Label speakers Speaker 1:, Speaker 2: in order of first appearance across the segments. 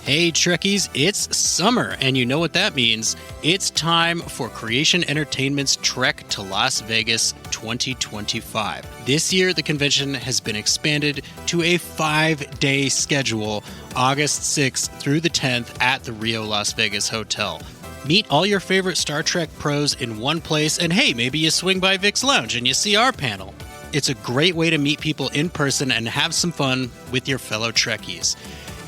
Speaker 1: Hey Trekkies, it's summer, and you know what that means. It's time for Creation Entertainment's Trek to Las Vegas 2025. This year, the convention has been expanded to a 5-day schedule, August 6th through the 10th at the Rio Las Vegas Hotel. Meet all your favorite Star Trek pros in one place, and hey, maybe you swing by Vic's Lounge and you see our panel. It's a great way to meet people in person and have some fun with your fellow Trekkies.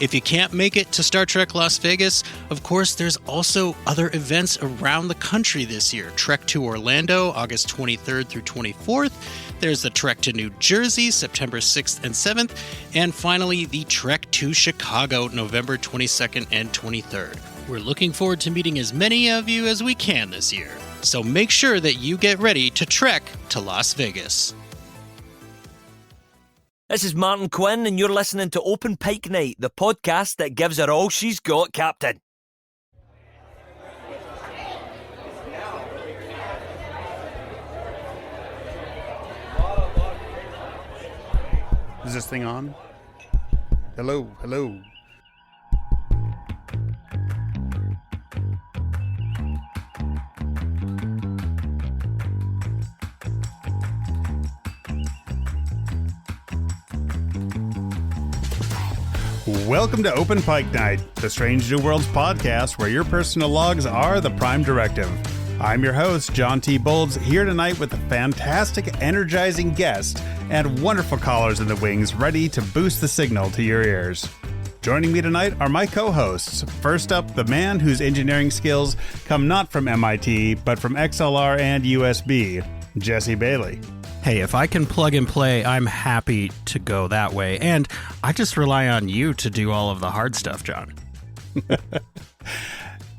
Speaker 1: If you can't make it to Star Trek Las Vegas, of course, there's also other events around the country this year. Trek to Orlando, August 23rd through 24th. There's the Trek to New Jersey, September 6th and 7th. And finally, the Trek to Chicago, November 22nd and 23rd. We're looking forward to meeting as many of you as we can this year. So make sure that you get ready to trek to Las Vegas.
Speaker 2: This is Martin Quinn, and you're listening to Open Pike Night, the podcast that gives her all she's got, Captain.
Speaker 3: Is this thing on? Hello, hello. Welcome to Open Pike Night, the Strange New Worlds podcast where your personal logs are the prime directive. I'm your host, John T. Bolds, here tonight with a fantastic, energizing guest and wonderful callers in the wings ready to boost the signal to your ears. Joining me tonight are my co-hosts. First up, the man whose engineering skills come not from MIT, but from XLR and USB, Jesse Bailey.
Speaker 1: Hey, if I can plug and play, I'm happy to go that way. And I just rely on you to do all of the hard stuff, John.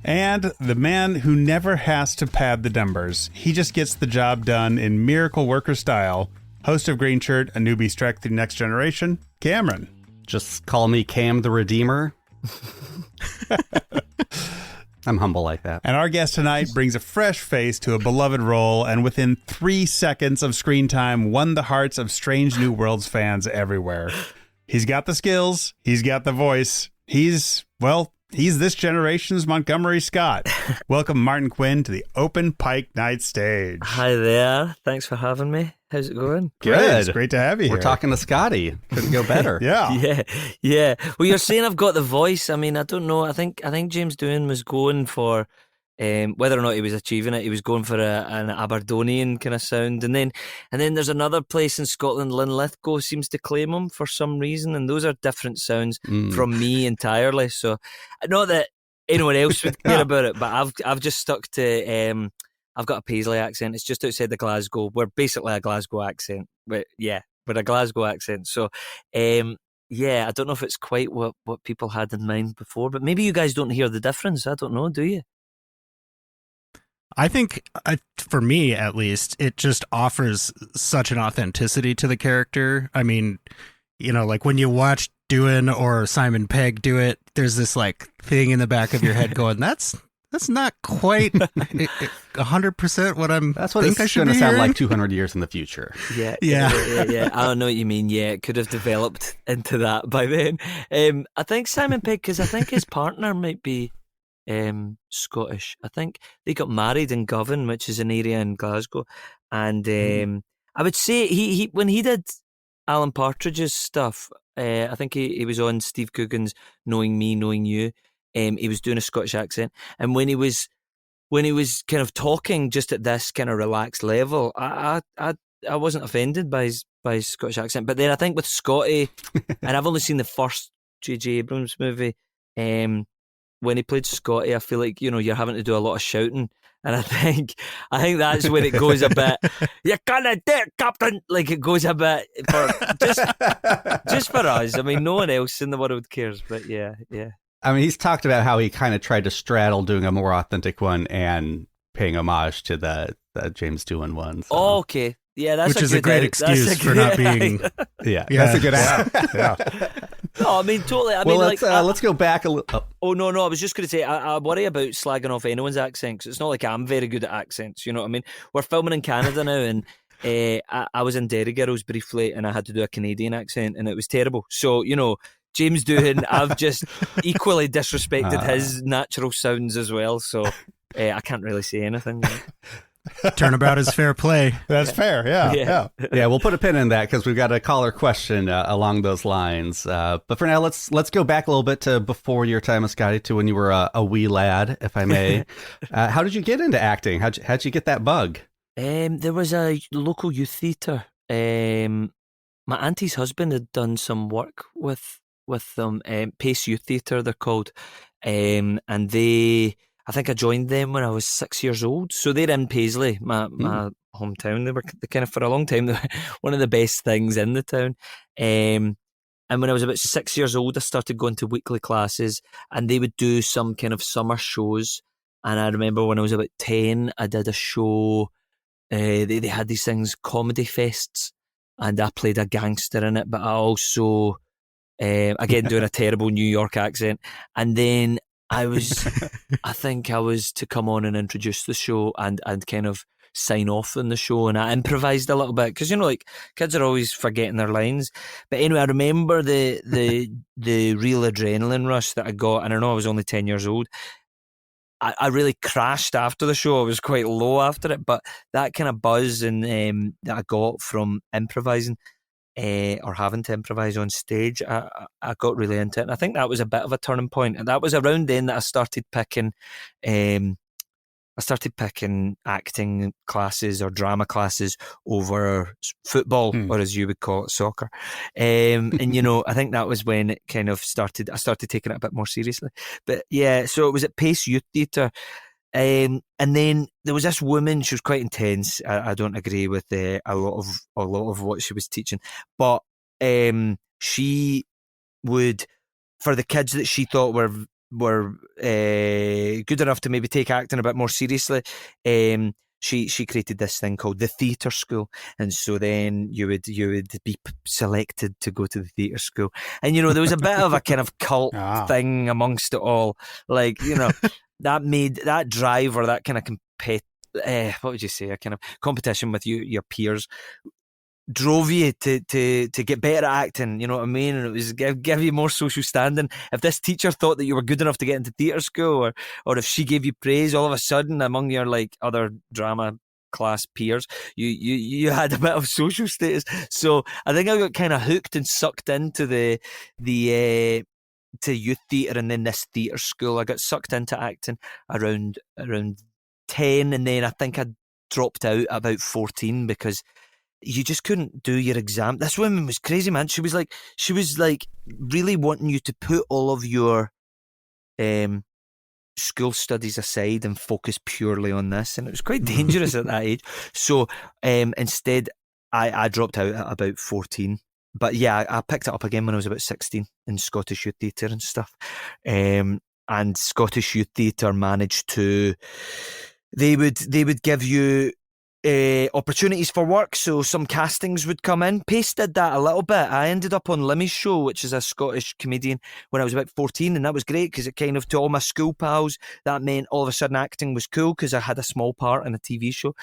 Speaker 3: And the man who never has to pad the numbers. He just gets the job done in miracle worker style. Host of Green Shirt, a newbie's trek through Next Generation, Cameron.
Speaker 4: Just call me Cam the Redeemer. I'm humble like that.
Speaker 3: And our guest tonight brings a fresh face to a beloved role, and within 3 seconds of screen time, won the hearts of Strange New Worlds fans everywhere. He's got the skills. He's got the voice. He's this generation's Montgomery Scott. Welcome, Martin Quinn, to the Open Pike Night stage.
Speaker 2: Hi there. Thanks for having me. How's it going?
Speaker 4: Good.
Speaker 3: It's great to have you here.
Speaker 4: We're talking to Scotty. Couldn't go better.
Speaker 2: Yeah. Well, you're saying I've got the voice. I mean, I don't know. I think James Doohan was going for whether or not he was achieving it. He was going for an Aberdonian kind of sound, and then there's another place in Scotland, Linlithgow seems to claim him for some reason, and those are different sounds from me entirely. So, not that anyone else would care about it, but I've just stuck to. I've got a Paisley accent. It's just outside the Glasgow. We're basically a Glasgow accent. But yeah, we're a Glasgow accent. So, I don't know if it's quite what people had in mind before, but maybe you guys don't hear the difference. I don't know, do you?
Speaker 1: I think, for me at least, it just offers such an authenticity to the character. I mean, you know, like when you watch Doohan or Simon Pegg do it, there's this like thing in the back of your head going, that's not quite 100% what I'm.
Speaker 4: That's what it's going to sound like 200 years in the future.
Speaker 2: Yeah. I don't know what you mean. Yeah, it could have developed into that by then. I think Simon Pegg, because I think his partner might be Scottish. I think they got married in Govan, which is an area in Glasgow, and I would say he when he did Alan Partridge's stuff, I think he was on Steve Coogan's Knowing Me, Knowing You. He was doing a Scottish accent, and when he was kind of talking just at this kind of relaxed level, I wasn't offended by his Scottish accent. But then I think with Scotty, and I've only seen the first J.J. Abrams movie, when he played Scotty, I feel like, you know, you're having to do a lot of shouting, and I think that's when it goes a bit. You can't do it, Captain. Like it goes a bit for just for us. I mean, no one else in the world cares, but yeah.
Speaker 4: I mean, he's talked about how he kind of tried to straddle doing a more authentic one and paying homage to the James Doohan one. So.
Speaker 2: Oh, okay. Yeah, that's
Speaker 1: a great excuse for not being.
Speaker 4: Yeah, that's a good answer. Yeah.
Speaker 2: No, I mean, totally.
Speaker 4: Let's go back a little.
Speaker 2: Oh, no, I was just going to say, I worry about slagging off anyone's accent, because it's not like I'm very good at accents, you know what I mean? We're filming in Canada now, and I was in Derry Girls briefly, and I had to do a Canadian accent, and it was terrible. So, you know, James Doohan, I've just equally disrespected his natural sounds as well, so I can't really say anything.
Speaker 5: Turnabout is fair play.
Speaker 3: That's fair. Yeah.
Speaker 4: Yeah, we'll put a pin in that because we've got a caller question along those lines. But for now, let's go back a little bit to before your time, Scotty, to when you were a wee lad, if I may. How did you get into acting? How'd you get that bug?
Speaker 2: There was a local youth theatre. My auntie's husband had done some work with them. Pace Youth Theatre, they're called, and I think I joined them when I was 6 years old. So they're in Paisley, my hometown. They were kind of, for a long time, they were one of the best things in the town. And when I was about 6 years old, I started going to weekly classes, and they would do some kind of summer shows. And I remember when I was about 10, I did a show. They had these things, comedy fests, and I played a gangster in it, but I also, again, doing a terrible New York accent. And then I think I was to come on and introduce the show and kind of sign off on the show, and I improvised a little bit because, you know, like, kids are always forgetting their lines. But anyway, I remember the real adrenaline rush that I got, and I know I was only 10 years old. I really crashed after the show. I was quite low after it, but that kind of buzz and that I got from improvising or having to improvise on stage, I got really into it. And I think that was a bit of a turning point. And that was around then that I started picking acting classes or drama classes over football, or as you would call it, soccer. And, you know, I think that was when it kind of started, I started taking it a bit more seriously. But yeah, so it was at Pace Youth Theatre. And then there was this woman, she was quite intense. I don't agree with a lot of what she was teaching, but she would, for the kids that she thought were good enough to maybe take acting a bit more seriously, she created this thing called the theatre school. And so then you would be selected to go to the theatre school, and, you know, there was a bit of a kind of cult thing amongst it all, like, you know, that made that drive, or that kind of what would you say, a kind of competition with your peers, drove you to get better at acting, you know what I mean? And it was give you more social standing. If this teacher thought that you were good enough to get into theatre school, or if she gave you praise, all of a sudden among your, like, other drama class peers, you had a bit of social status. So I think I got kind of hooked and sucked into the to youth theatre, and then this theatre school. I got sucked into acting around 10, and then I think I dropped out at about 14 because you just couldn't do your exam. This woman was crazy, man. She was like really wanting you to put all of your school studies aside and focus purely on this, and it was quite dangerous at that age. So instead I dropped out at about 14. But yeah, I picked it up again when I was about 16 in Scottish Youth Theatre and stuff. And Scottish Youth Theatre managed to, they would give you opportunities for work, so some castings would come in. Pace did that a little bit. I ended up on Limmy's show, which is a Scottish comedian, when I was about 14, and that was great because it kind of, to all my school pals, that meant all of a sudden acting was cool because I had a small part in a TV show.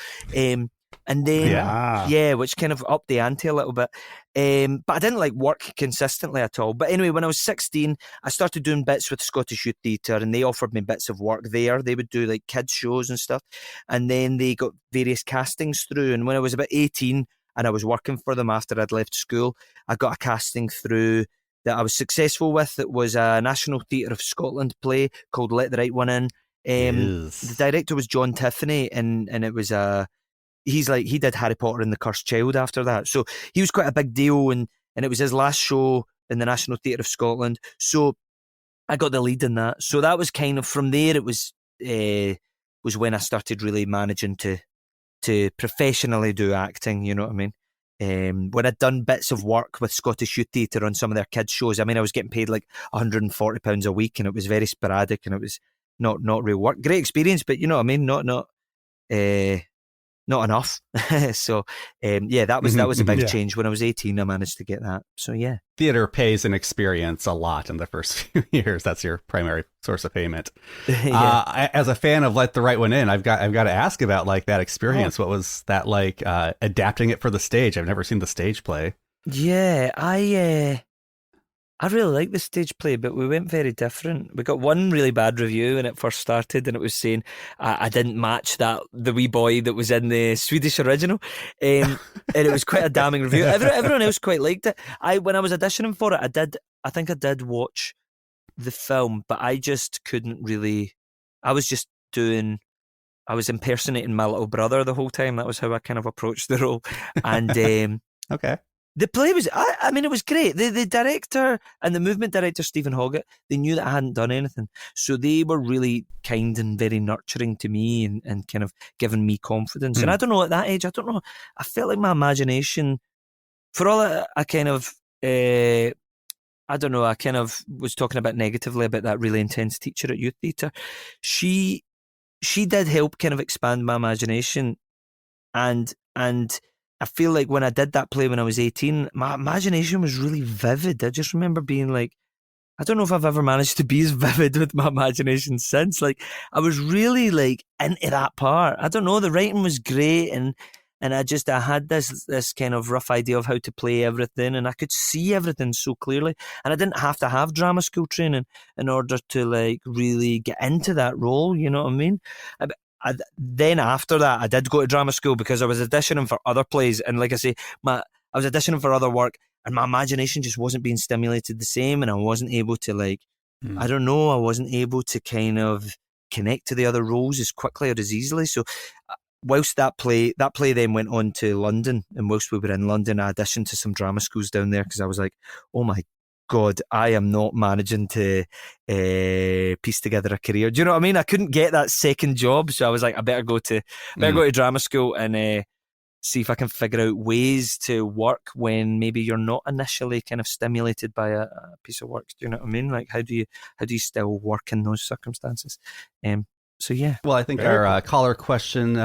Speaker 2: And then, which kind of upped the ante a little bit. But I didn't like work consistently at all. But anyway, when I was 16, I started doing bits with Scottish Youth Theatre, and they offered me bits of work there. They would do like kids shows and stuff. And then they got various castings through. And when I was about 18 and I was working for them after I'd left school, I got a casting through that I was successful with. It was a National Theatre of Scotland play called Let the Right One In. The director was John Tiffany, and it was he did Harry Potter and the Cursed Child after that. So he was quite a big deal, and it was his last show in the National Theatre of Scotland. So I got the lead in that. So that was kind of, from there, it was when I started really managing to professionally do acting, you know what I mean? When I'd done bits of work with Scottish Youth Theatre on some of their kids' shows, I mean, I was getting paid like £140 a week, and it was very sporadic, and it was not real work. Great experience, but you know what I mean? Not enough. So that was a big change. When I was 18, I managed to get that. So yeah,
Speaker 4: theater pays an experience a lot in the first few years. That's your primary source of payment. As a fan of Let the Right One In, I've got to ask about like that experience. What was that like, adapting it for the stage? I've never seen the stage play.
Speaker 2: Yeah, I I really like the stage play, but we went very different. We got one really bad review when it first started, and it was saying I didn't match the wee boy that was in the Swedish original, and it was quite a damning review. Everyone else quite liked it. When I was auditioning for it, I think I did watch the film, but I just couldn't really. I was impersonating my little brother the whole time. That was how I kind of approached the role, and
Speaker 4: Okay.
Speaker 2: the play was, I mean, it was great. The director and the movement director, Stephen Hoggett, they knew that I hadn't done anything. So they were really kind and very nurturing to me and kind of giving me confidence. And I don't know, at that age, I don't know, I felt like my imagination, for all I kind of, I don't know, I kind of was talking about negatively about that really intense teacher at youth theatre. She did help kind of expand my imagination, and I feel like when I did that play when I was 18, my imagination was really vivid. I just remember being like, I don't know if I've ever managed to be as vivid with my imagination since. Like, I was really like into that part. I don't know, the writing was great, and I had this kind of rough idea of how to play everything, and I could see everything so clearly. And I didn't have to have drama school training in order to like really get into that role, you know what I mean? Then after that, I did go to drama school because I was auditioning for other plays, and like I say, I was auditioning for other work, and my imagination just wasn't being stimulated the same, and I wasn't able to I don't know, I wasn't able to kind of connect to the other roles as quickly or as easily. So whilst that play then went on to London, and whilst we were in London, I auditioned to some drama schools down there because I was like, oh my God, I am not managing to piece together a career. Do you know what I mean? I couldn't get that second job, so I was like, I better go to drama school and see if I can figure out ways to work when maybe you're not initially kind of stimulated by a piece of work. Do you know what I mean? Like, how do you still work in those circumstances? So yeah.
Speaker 4: Well, I think our caller question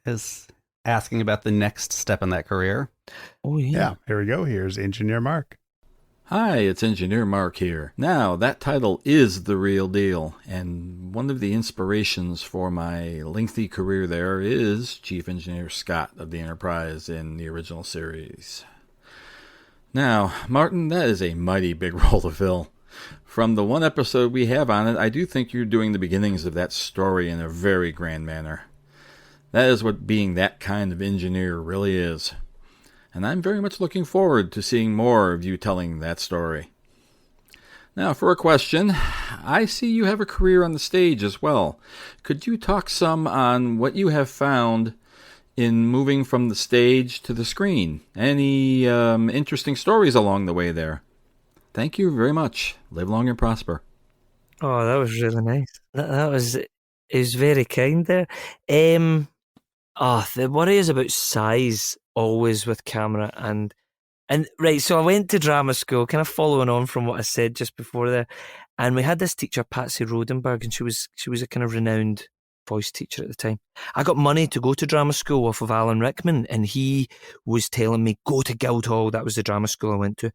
Speaker 4: is asking about the next step in that career.
Speaker 2: Oh yeah.
Speaker 3: Yeah, here we go. Here's Engineer Mark.
Speaker 6: Hi, it's Engineer Mark here. Now, that title is the real deal, and one of the inspirations for my lengthy career there is Chief Engineer Scott of the Enterprise in the original series. Now, Martin, that is a mighty big role to fill. From the one episode we have on it, I do think you're doing the beginnings of that story in a very grand manner. That is what being that kind of engineer really is. And I'm very much looking forward to seeing more of you telling that story. Now, for a question, I see you have a career on the stage as well. Could you talk some on what you have found in moving from the stage to the screen? Any interesting stories along the way there? Thank you very much. Live long and prosper.
Speaker 2: Oh, that was really nice. That was very kind there. The worry is about size always with camera and right. So I went to drama school, kind of following on from what I said just before there, and we had this teacher, Patsy Rodenberg, and she was a kind of renowned voice teacher at the time. I got money to go to drama school off of Alan Rickman, and he was telling me, go to Guildhall. That was the drama school I went to.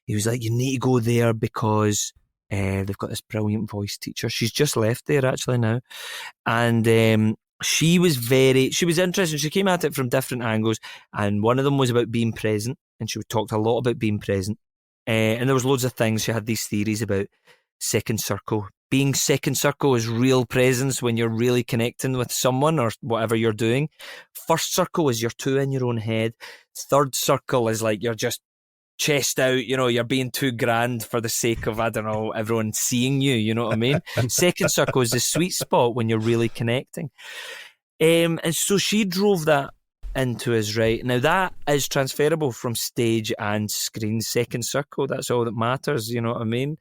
Speaker 2: He was like, you need to go there because they've got this brilliant voice teacher. She's just left there actually now. And she was interesting. She came at it from different angles, and one of them was about being present, and she talked a lot about being present. And there was loads of things. She had these theories about second circle. Being second circle is real presence when you're really connecting with someone or whatever you're doing. First circle is you're two in your own head. Third circle is like you're just chest out, you're being too grand for the sake of, I don't know, everyone seeing you, you know what I mean? Second circle is the sweet spot when you're really connecting. And so she drove that into us, right? Now that is transferable from stage and screen. Second circle, that's all that matters, you know what I mean?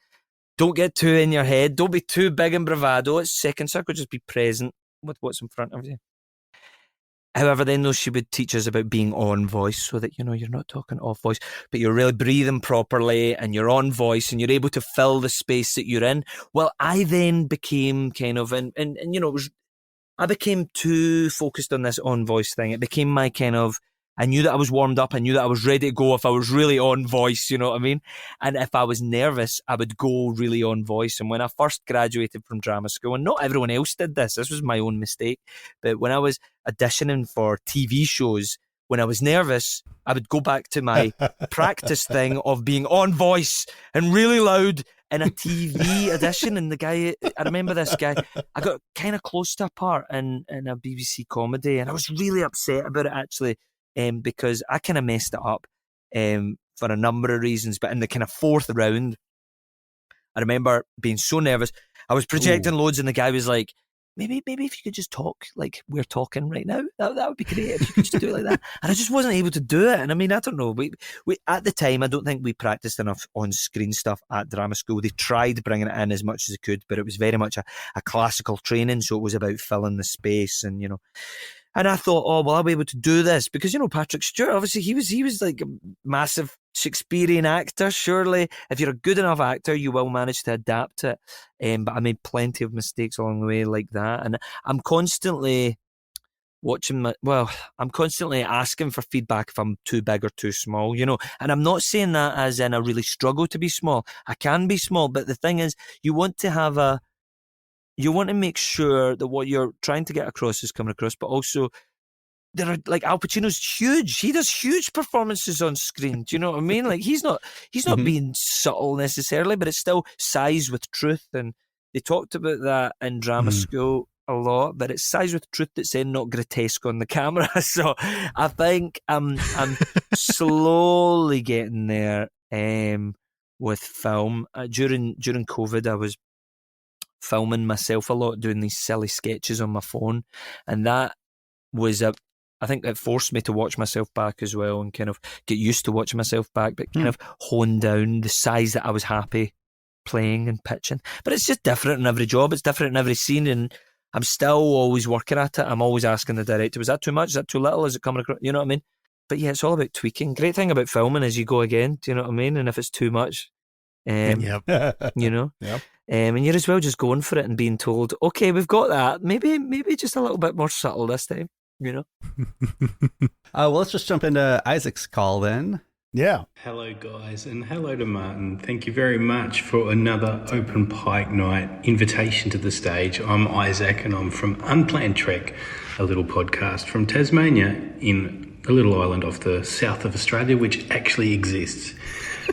Speaker 2: Don't get too in your head. Don't be too big and bravado. It's second circle, just be present with what's in front of you. However, then though, she would teach us about being on voice so that, you're not talking off voice, but you're really breathing properly and you're on voice and you're able to fill the space that you're in. Well, I then became kind of, I became too focused on this on voice thing. It became my kind of, I knew that I was warmed up. I knew that I was ready to go if I was really on voice, you know what I mean? And if I was nervous, I would go really on voice. And when I first graduated from drama school, and not everyone else did this was my own mistake, but when I was auditioning for TV shows, when I was nervous, I would go back to my practice thing of being on voice and really loud in a TV edition. And the guy, I remember this guy, I got kind of close to a part in a BBC comedy, and I was really upset about it actually, because I kind of messed it up for a number of reasons. But in the kind of fourth round, I remember being so nervous. I was projecting loads, and the guy was like, maybe if you could just talk like we're talking right now, that would be great if you could just do it like that. And I just wasn't able to do it. And I mean, I don't know. We at the time, I don't think we practiced enough on-screen stuff at drama school. They tried bringing it in as much as they could, but it was very much a classical training, so it was about filling the space and, you know. And I thought, oh, well, I'll be able to do this because, you know, Patrick Stewart, obviously he was like a massive Shakespearean actor. Surely, if you're a good enough actor, you will manage to adapt it. But I made plenty of mistakes along the way like that. And I'm constantly I'm constantly asking for feedback if I'm too big or too small, you know. And I'm not saying that as in I really struggle to be small. I can be small, but the thing is, you want to make sure that what you're trying to get across is coming across, but also there are, like, Al Pacino's huge. He does huge performances on screen. Do you know what I mean? Like, he's not being subtle necessarily, but it's still size with truth. And they talked about that in drama school a lot, but it's size with truth that's then not grotesque on the camera. So I think I'm slowly getting there with film. During COVID, I was filming myself a lot, doing these silly sketches on my phone, and that was I think it forced me to watch myself back as well and kind of get used to watching myself back, but kind of hone down the size that I was happy playing and pitching. But it's just different in every job, it's different in every scene, and I'm still always working at it. I'm always asking the director, was that too much, is that too little, is it coming across, you know what I mean? But yeah, it's all about tweaking. Great thing about filming is you go again, do you know what I mean? And if it's too much, you know, and you're as well just going for it and being told, okay, we've got that, maybe just a little bit more subtle this time, you know.
Speaker 4: Well, let's just jump into Isaac's call then.
Speaker 3: Yeah.
Speaker 7: Hello, guys, and hello to Martin. Thank you very much for another Open Pike Night invitation to the stage. I'm Isaac, and I'm from Unplanned Trek, a little podcast from Tasmania in a little island off the south of Australia, which actually exists.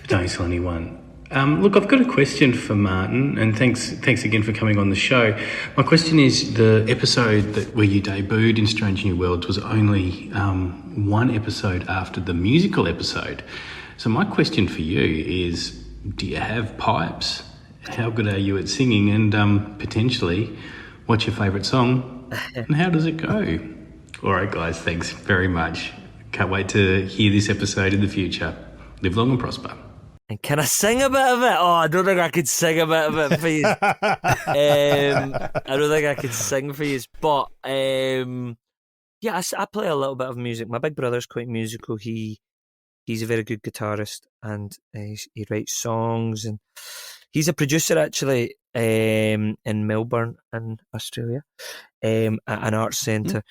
Speaker 7: Don't tell anyone. Look, I've got a question for Martin, and thanks again for coming on the show. My question is, the episode where you debuted in Strange New Worlds was only one episode after the musical episode. So my question for you is, do you have pipes? How good are you at singing? And potentially, what's your favourite song? And how does it go? All right, guys, thanks very much. Can't wait to hear this episode in the future. Live long and prosper.
Speaker 2: And can I sing a bit of it? Oh, I don't think I could sing a bit of it for you. I don't think I could sing for you. But yeah, I play a little bit of music. My big brother's quite musical. He's a very good guitarist, and he writes songs, and he's a producer actually in Melbourne in Australia, at an arts centre,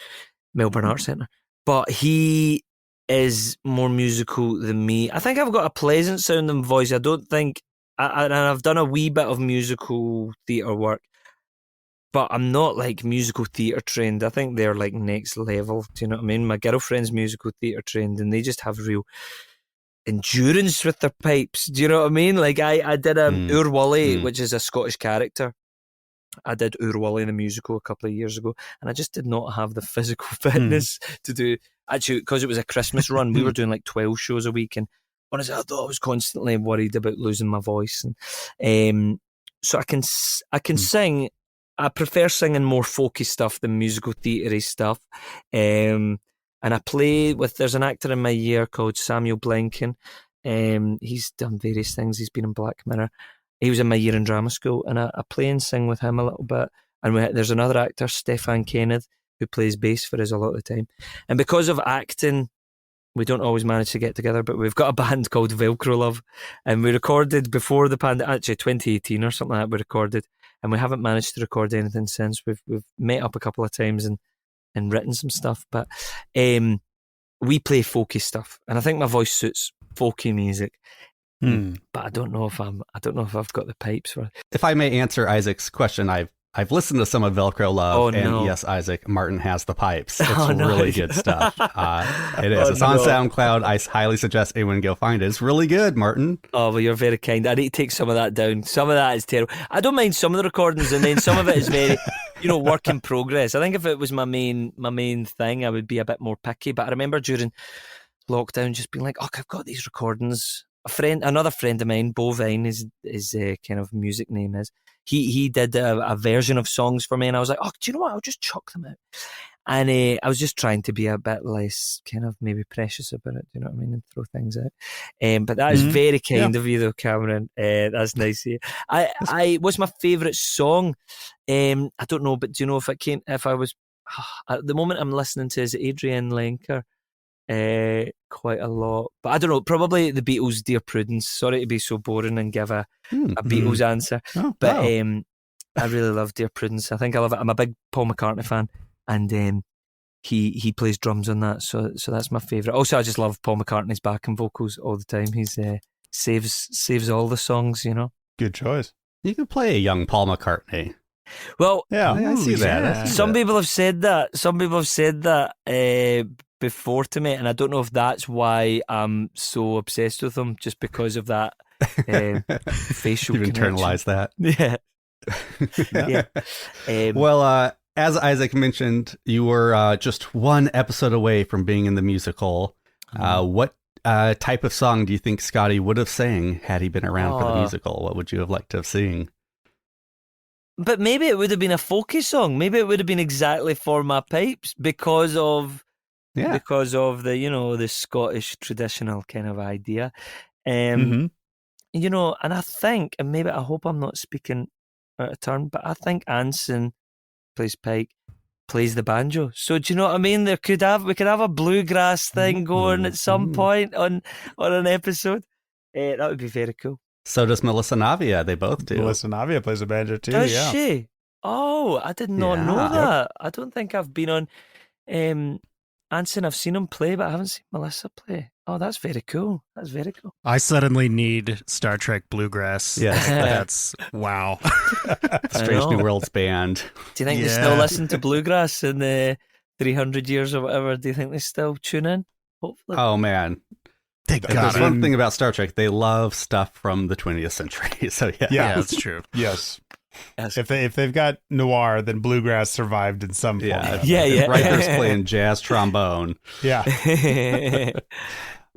Speaker 2: Melbourne Arts Centre. But he is more musical than me. I think I've got a pleasant sounding voice. I don't think, and I've done a wee bit of musical theatre work, but I'm not like musical theatre trained. I think they're like next level. Do you know what I mean? My girlfriend's musical theatre trained, and they just have real endurance with their pipes. Do you know what I mean? Like I did Ur Wully, which is a Scottish character. I did Ur Wully, the musical, a couple of years ago, and I just did not have the physical fitness to do. Actually, because it was a Christmas run, we were doing like 12 shows a week, and honestly, I thought I was constantly worried about losing my voice. And so I can sing. I prefer singing more folky stuff than musical theatre stuff. And I play with. There's an actor in my year called Samuel Blenkin. He's done various things. He's been in Black Mirror. He was in my year in drama school, and I play and sing with him a little bit. And there's another actor, Stefan Kenneth, who plays bass for us a lot of the time. And because of acting, we don't always manage to get together, but we've got a band called Velcro Love, and we recorded before the pandemic, actually 2018 or something like that, we recorded, and we haven't managed to record anything since. We've met up a couple of times and written some stuff, but we play folky stuff, and I think my voice suits folky music. But I don't know if I've got the pipes for it.
Speaker 4: If I may answer Isaac's question, I've I've listened to some of Velcro Love,
Speaker 2: Oh,
Speaker 4: and
Speaker 2: no.
Speaker 4: yes, Isaac, Martin has the pipes. It's
Speaker 2: Oh, no.
Speaker 4: really good stuff. It is.
Speaker 2: Oh,
Speaker 4: It's on
Speaker 2: no.
Speaker 4: SoundCloud. I highly suggest anyone go find it. It's really good, Martin.
Speaker 2: Oh, well, you're very kind. I need to take some of that down. Some of that is terrible. I don't mind some of the recordings, and then some of it is very, work in progress. I think if it was my main thing, I would be a bit more picky. But I remember during lockdown just being like, oh, I've got these recordings. Another friend of mine, Bovine, his kind of music name is. He did a version of songs for me, and I was like, oh, do you know what? I'll just chuck them out. And I was just trying to be a bit less kind of maybe precious about it, do you know what I mean, and throw things out. But that is very kind of you, though, Cameron. That's nice of you. What's my favourite song? I don't know, but do you know if I was at the moment I'm listening to is Adrienne Lenker. Quite a lot, but I don't know, probably the Beatles' Dear Prudence. Sorry to be so boring and give a Beatles answer, but I really love Dear Prudence. I think I love it. I'm a big Paul McCartney fan, and he plays drums on that, so that's my favourite. Also, I just love Paul McCartney's backing vocals all the time. He's saves all the songs,
Speaker 3: Good choice.
Speaker 4: You could play a young Paul McCartney.
Speaker 2: Well,
Speaker 4: Yeah, I see that.
Speaker 2: some people have said that before to me, and I don't know if that's why I'm so obsessed with him, just because of that facial
Speaker 4: You've
Speaker 2: connection.
Speaker 4: internalized that.
Speaker 2: Yeah.
Speaker 4: Well, as Isaac mentioned, you were just one episode away from being in the musical. What type of song do you think Scotty would have sang had he been around for the musical? What would you have liked to have seen?
Speaker 2: But maybe it would have been a folky song. Maybe it would have been exactly for my pipes because of the the Scottish traditional kind of idea. And I think, and maybe I hope I'm not speaking out of turn, but I think Anson plays Pike, plays the banjo. So do you know what I mean? We could have a bluegrass thing going at some point on an episode. That would be very cool.
Speaker 4: So does Melissa Navia. They both do.
Speaker 3: Melissa Navia plays the banjo too.
Speaker 2: Does
Speaker 3: yeah.
Speaker 2: she? Oh, I did not know that. I don't think I've been on Anson. I've seen him play, but I haven't seen Melissa play. Oh, that's very cool. That's very cool.
Speaker 5: I suddenly need Star Trek Bluegrass.
Speaker 4: Yes.
Speaker 5: That's wow.
Speaker 4: Strange New Worlds band.
Speaker 2: Do you think they still listen to Bluegrass in the 300 years or whatever? Do you think they still tune in? Hopefully.
Speaker 4: Oh, man. There's one thing about Star Trek. They love stuff from the 20th century. So,
Speaker 3: Yeah,
Speaker 5: that's true.
Speaker 3: Yes. If they've got noir, then bluegrass survived in some form.
Speaker 2: Yeah.
Speaker 4: Rikers playing jazz trombone.
Speaker 3: Yeah.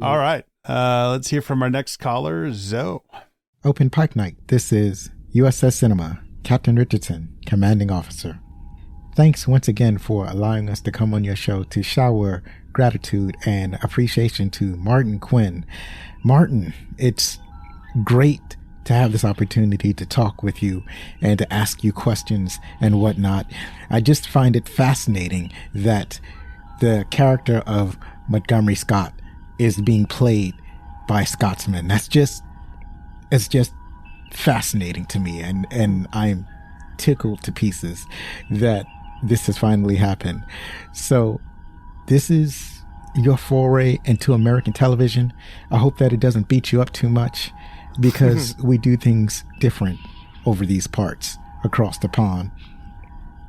Speaker 3: All right. Let's hear from our next caller, Zoe.
Speaker 8: Open Pike Night. This is USS Cinema, Captain Richardson, Commanding Officer. Thanks once again for allowing us to come on your show to shower gratitude and appreciation to Martin Quinn. Martin, it's great to have this opportunity to talk with you and to ask you questions and whatnot. I just find it fascinating that the character of Montgomery Scott is being played by a Scotsman. It's just fascinating to me, and I'm tickled to pieces that this has finally happened. So this is your foray into American television. I hope that it doesn't beat you up too much, because we do things different over these parts across the pond.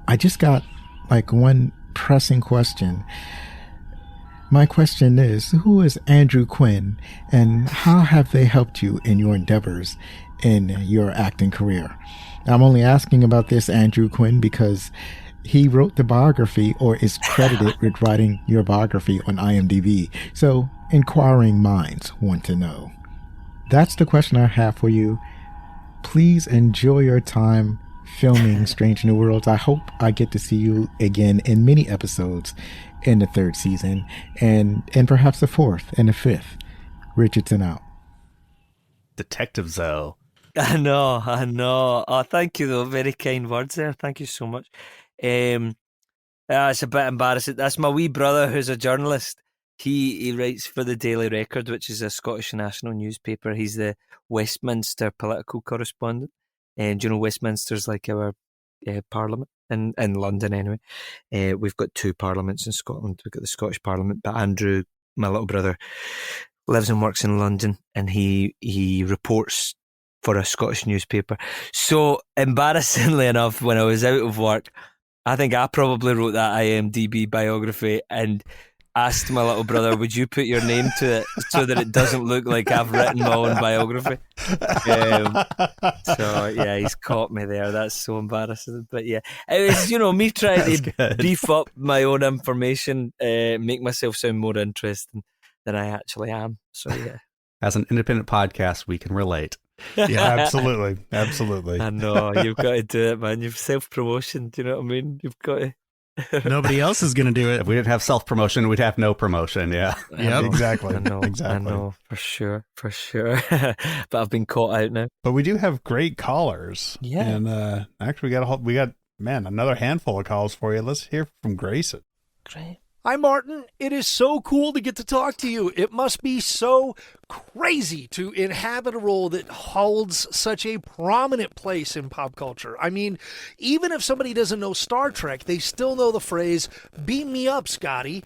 Speaker 8: I just got one pressing question. My question is, who is Andrew Quinn, and how have they helped you in your endeavors in your acting career? I'm only asking about this Andrew Quinn because he wrote the biography, or is credited with writing your biography on IMDb. So inquiring minds want to know. That's the question I have for you. Please enjoy your time filming Strange New Worlds. I hope I get to see you again in many episodes in the third season, and perhaps the fourth and the fifth. Richardson out.
Speaker 4: Detective Zoe.
Speaker 2: I know. Oh, thank you, though. Very kind words there. Thank you so much. It's a bit embarrassing. That's my wee brother, who's a journalist. He writes for the Daily Record, which is a Scottish national newspaper. He's the Westminster political correspondent. And Westminster's like our parliament in London anyway. We've got two parliaments in Scotland. We've got the Scottish Parliament, but Andrew, my little brother, lives and works in London, and he reports for a Scottish newspaper. So embarrassingly enough, when I was out of work, I think I probably wrote that IMDb biography and asked my little brother, would you put your name to it so that it doesn't look like I've written my own biography? So yeah, he's caught me there. That's so embarrassing. But yeah, it was, me trying to beef up my own information, make myself sound more interesting than I actually am. So yeah.
Speaker 4: As an independent podcast, we can relate.
Speaker 3: Yeah, absolutely.
Speaker 2: I know, you've got to do it, man. You've self-promotion, do you know what I mean? You've got to.
Speaker 5: Nobody else is going to do it.
Speaker 4: If we didn't have self-promotion, we'd have no promotion, yeah.
Speaker 3: Yep, exactly.
Speaker 2: I know, for sure. But I've been caught out now.
Speaker 3: But we do have great callers.
Speaker 2: Yeah.
Speaker 3: And actually, we got another handful of calls for you. Let's hear from Grayson.
Speaker 2: Great.
Speaker 9: Hi, Martin. It is so cool to get to talk to you. It must be so crazy to inhabit a role that holds such a prominent place in pop culture. I mean, even if somebody doesn't know Star Trek, they still know the phrase, beam me up, Scotty,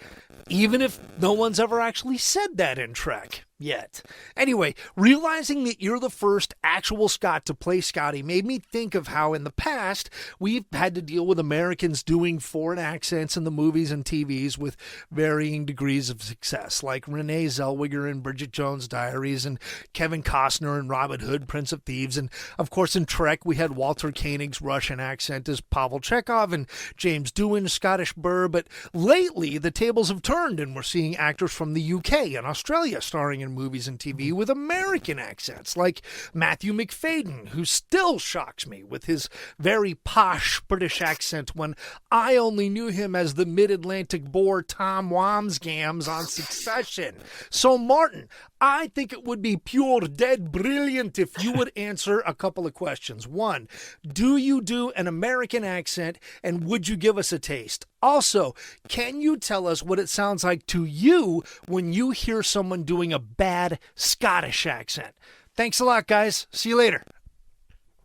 Speaker 9: even if no one's ever actually said that in Trek yet. Anyway, realizing that you're the first actual Scot to play Scotty made me think of how in the past we've had to deal with Americans doing foreign accents in the movies and TVs with varying degrees of success, like Renee Zellweger in Bridget Jones' Diaries and Kevin Costner in Robin Hood, Prince of Thieves, and of course in Trek we had Walter Koenig's Russian accent as Pavel Chekhov and James Doohan's Scottish burr, but lately the tables have turned and we're seeing actors from the UK and Australia starring in movies and TV with American accents, like Matthew McFadden, who still shocks me with his very posh British accent when I only knew him as the mid-Atlantic boar Tom Wamsgams on Succession. So, Martin, I think it would be pure dead brilliant if you would answer a couple of questions. One, do you do an American accent, and would you give us a taste? Also, can you tell us what it sounds like to you when you hear someone doing a bad Scottish accent? Thanks a lot, guys. See you later.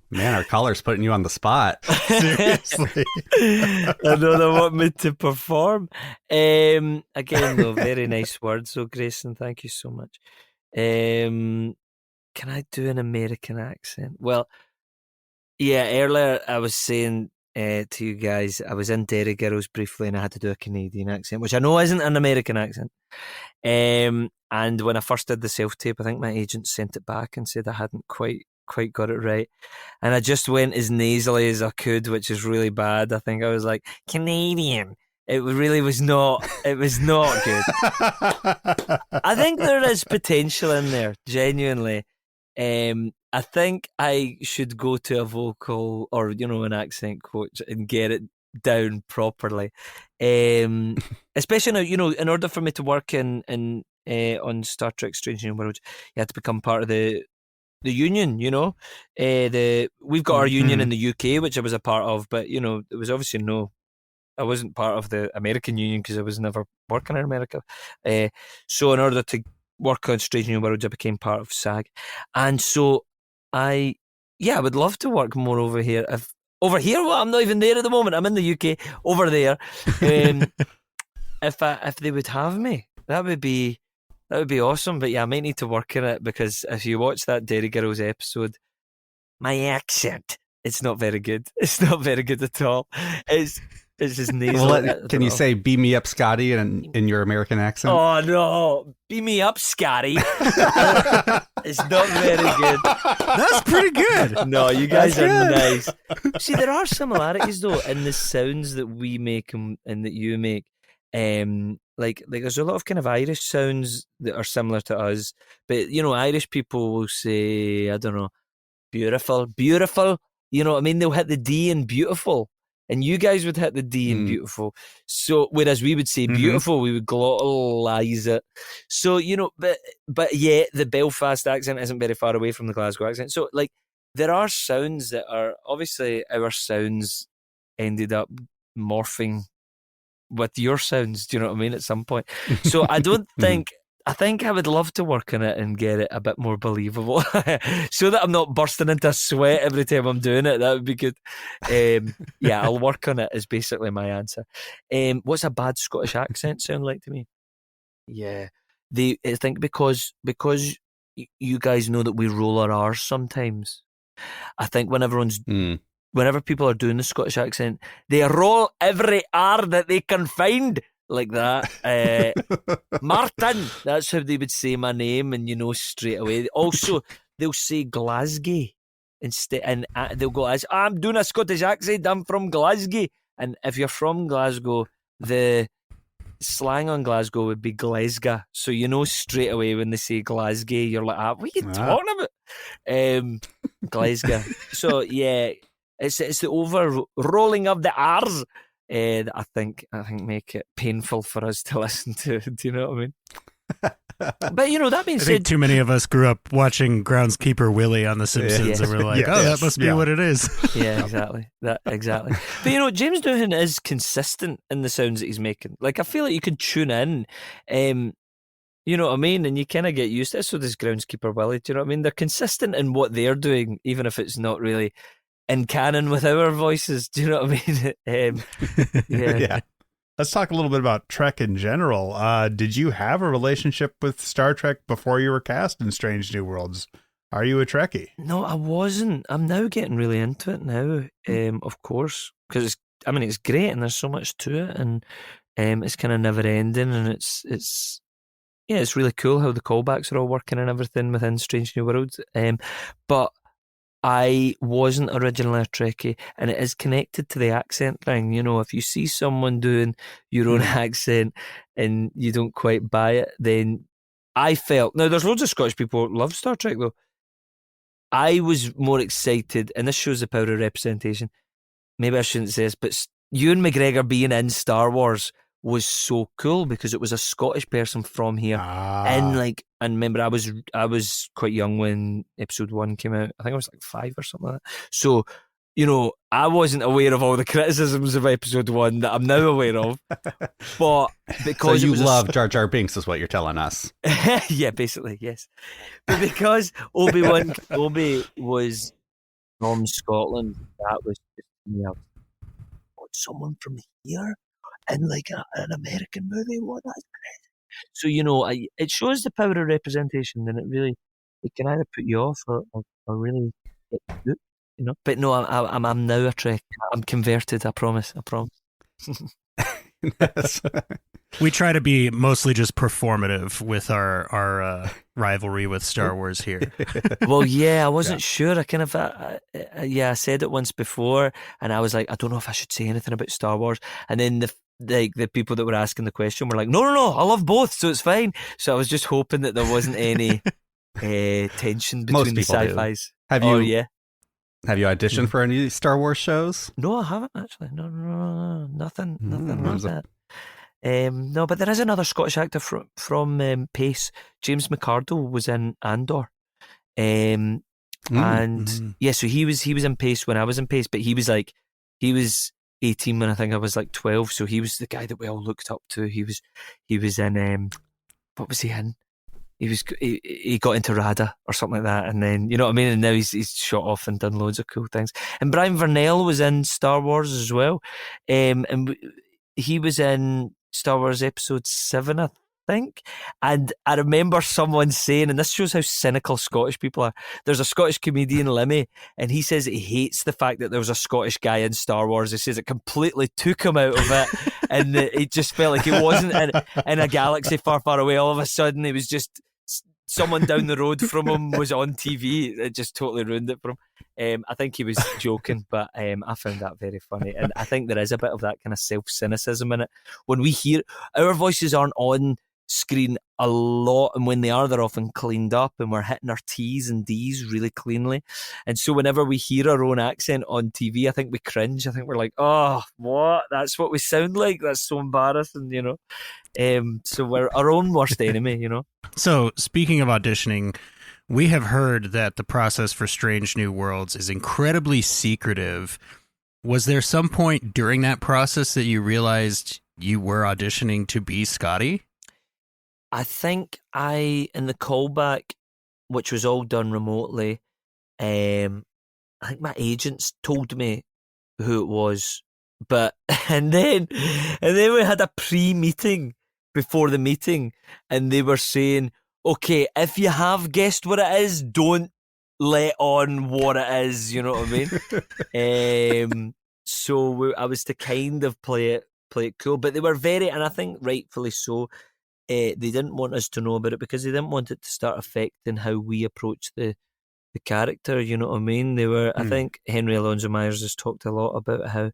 Speaker 4: Man, our caller's putting you on the spot.
Speaker 3: Seriously.
Speaker 2: I know they want me to perform. Again, though, very nice words. So, Grayson, thank you so much. Can I do an American accent? Well, yeah, earlier I was saying to you guys, I was in Dairy Girls briefly and I had to do a Canadian accent, which I know isn't an American accent. And when I first did the self-tape, I think my agent sent it back and said I hadn't quite got it right. And I just went as nasally as I could, which is really bad. I think I was like, Canadian. It really was not, it was not good. I think there is potential in there, genuinely. I think I should go to a vocal or, an accent coach and get it down properly. Especially now, in order for me to work in on Star Trek Strange New Worlds, you had to become part of the union, we've got our union in the UK, which I was a part of, but, it was obviously I wasn't part of the American union because I was never working in America. So in order to work on Strange New Worlds, I became part of SAG. And so I would love to work more over here. Over here, well, I'm not even there at the moment. I'm in the UK, over there. If they would have me, that would be awesome. But yeah, I might need to work on it, because if you watch that Dairy Girls episode, my accent, it's not very good. It's not very good at all. It's just nasal.
Speaker 4: Well, can you say "beam me up, Scotty" in your American accent?
Speaker 2: Oh no, beam me up, Scotty. It's not very good.
Speaker 5: That's pretty good.
Speaker 2: No, you guys are nice. See, there are similarities though in the sounds that we make and that you make. Like there's a lot of kind of Irish sounds that are similar to us, but Irish people will say, I don't know, beautiful. You know what I mean? They'll hit the D in beautiful. And you guys would hit the D in beautiful. So, whereas we would say beautiful, we would glottalize it. So, but yeah, the Belfast accent isn't very far away from the Glasgow accent. So, like, there are sounds that are, obviously, our sounds ended up morphing with your sounds, do you know what I mean, at some point. So, I don't think... I think I would love to work on it and get it a bit more believable so that I'm not bursting into a sweat every time I'm doing it. That would be good. Yeah, I'll work on it is basically my answer. What's a bad Scottish accent sound like to me? Yeah. I think because you guys know that we roll our R's sometimes. I think whenever people are doing the Scottish accent, they roll every R that they can find like that. Martin, that's how they would say my name, and straight away. Also, they'll say Glasgow instead, and they'll go as I'm doing a Scottish accent. I'm from Glasgow, and if you're from Glasgow, the slang on Glasgow would be Glasgow. So straight away when they say Glasgow, you're like, what are you talking about? Glasgow. So yeah, it's the over rolling of the R's that I think make it painful for us to listen to. Do you know what I mean? But that being
Speaker 5: I
Speaker 2: said,
Speaker 5: think too many of us grew up watching Groundskeeper Willie on The Simpsons, and we're like, that must be what it is.
Speaker 2: Yeah, exactly. Exactly. But James Doohan is consistent in the sounds that he's making. Like, I feel like you could tune in, you know what I mean, and you kind of get used to it. So does Groundskeeper Willie. Do you know what I mean? They're consistent in what they're doing, even if it's not really in canon with our voices. Do you know what I mean?
Speaker 3: Yeah. Let's talk a little bit about Trek in general. Did you have a relationship with Star Trek before you were cast in Strange New Worlds? Are you a Trekkie?
Speaker 2: No, I wasn't. I'm now getting really into it now, of course, because it's great and there's so much to it, and it's kind of never ending, and it's really cool how the callbacks are all working and everything within Strange New Worlds. But I wasn't originally a Trekkie, and it is connected to the accent thing. If you see someone doing your own accent and you don't quite buy it, then I felt... Now, there's loads of Scottish people who love Star Trek, though. I was more excited, and this shows the power of representation. Maybe I shouldn't say this, but Ewan McGregor being in Star Wars was so cool because it was a Scottish person from here. And remember, I was quite young when episode 1 came out. I think I was like 5 or something like that. So, I wasn't aware of all the criticisms of episode 1 that I'm now aware of. But because
Speaker 4: so you love Jar Jar Binks is what you're telling us.
Speaker 2: Yeah, basically, yes. But because Obi was from Scotland, that was just me. Someone from here in like an American movie, what? That's crazy. So it shows the power of representation, and it can either put you off or really get you good, But no, I'm now a Trek. I'm converted. I promise.
Speaker 5: We try to be mostly just performative with our rivalry with Star Wars here.
Speaker 2: Well, yeah, I wasn't sure. I kind of, I said it once before, and I was like, I don't know if I should say anything about Star Wars. And then the people that were asking the question were like, no, I love both, so it's fine. So I was just hoping that there wasn't any tension between the sci-fis.
Speaker 4: Have you auditioned for any Star Wars shows?
Speaker 2: No, I haven't actually. No, nothing like that. No, but there is another Scottish actor from Pace. James McArdle was in Andor, and so he was in Pace when I was in Pace, but he was 18 when I think I was like 12, so he was the guy that we all looked up to. He was in what was he in? He got into RADA or something like that, and then you know what I mean. And now he's shot off and done loads of cool things. And Brian Vernell was in Star Wars as well, and he was in Star Wars Episode 7, I think. And I remember someone saying, and this shows how cynical Scottish people are. There's a Scottish comedian, Lemmy, and he says that he hates the fact that there was a Scottish guy in Star Wars. He says it completely took him out of it, and it just felt like he wasn't in a galaxy far, far away. All of a sudden, it was just someone down the road from him was on TV. It just totally ruined it for him. I think he was joking, but I found that very funny. And I think there is a bit of that kind of self-cynicism in it. When we hear, our voices aren't on screen a lot, and when they are, they're often cleaned up, and we're hitting our T's and D's really cleanly. And so whenever we hear our own accent on TV, I think we cringe. I think we're like, oh, what? That's what we sound like? That's so embarrassing, you know? So we're our own worst enemy, you know?
Speaker 5: So speaking of auditioning, we have heard that the process for Strange New Worlds is incredibly secretive. Was there some point during that process that you realized you were auditioning to be Scotty?
Speaker 2: I think in the callback, which was all done remotely, I think my agents told me who it was, but and then we had a pre-meeting before the meeting, and they were saying, okay, if you have guessed what it is, don't let on what it is, you know what I mean? I was to kind of play it cool, but they were very, and I think rightfully so, they didn't want us to know about it because they didn't want it to start affecting how we approach the character, you know what I mean? They were, I think Henry Alonso Myers has talked a lot about how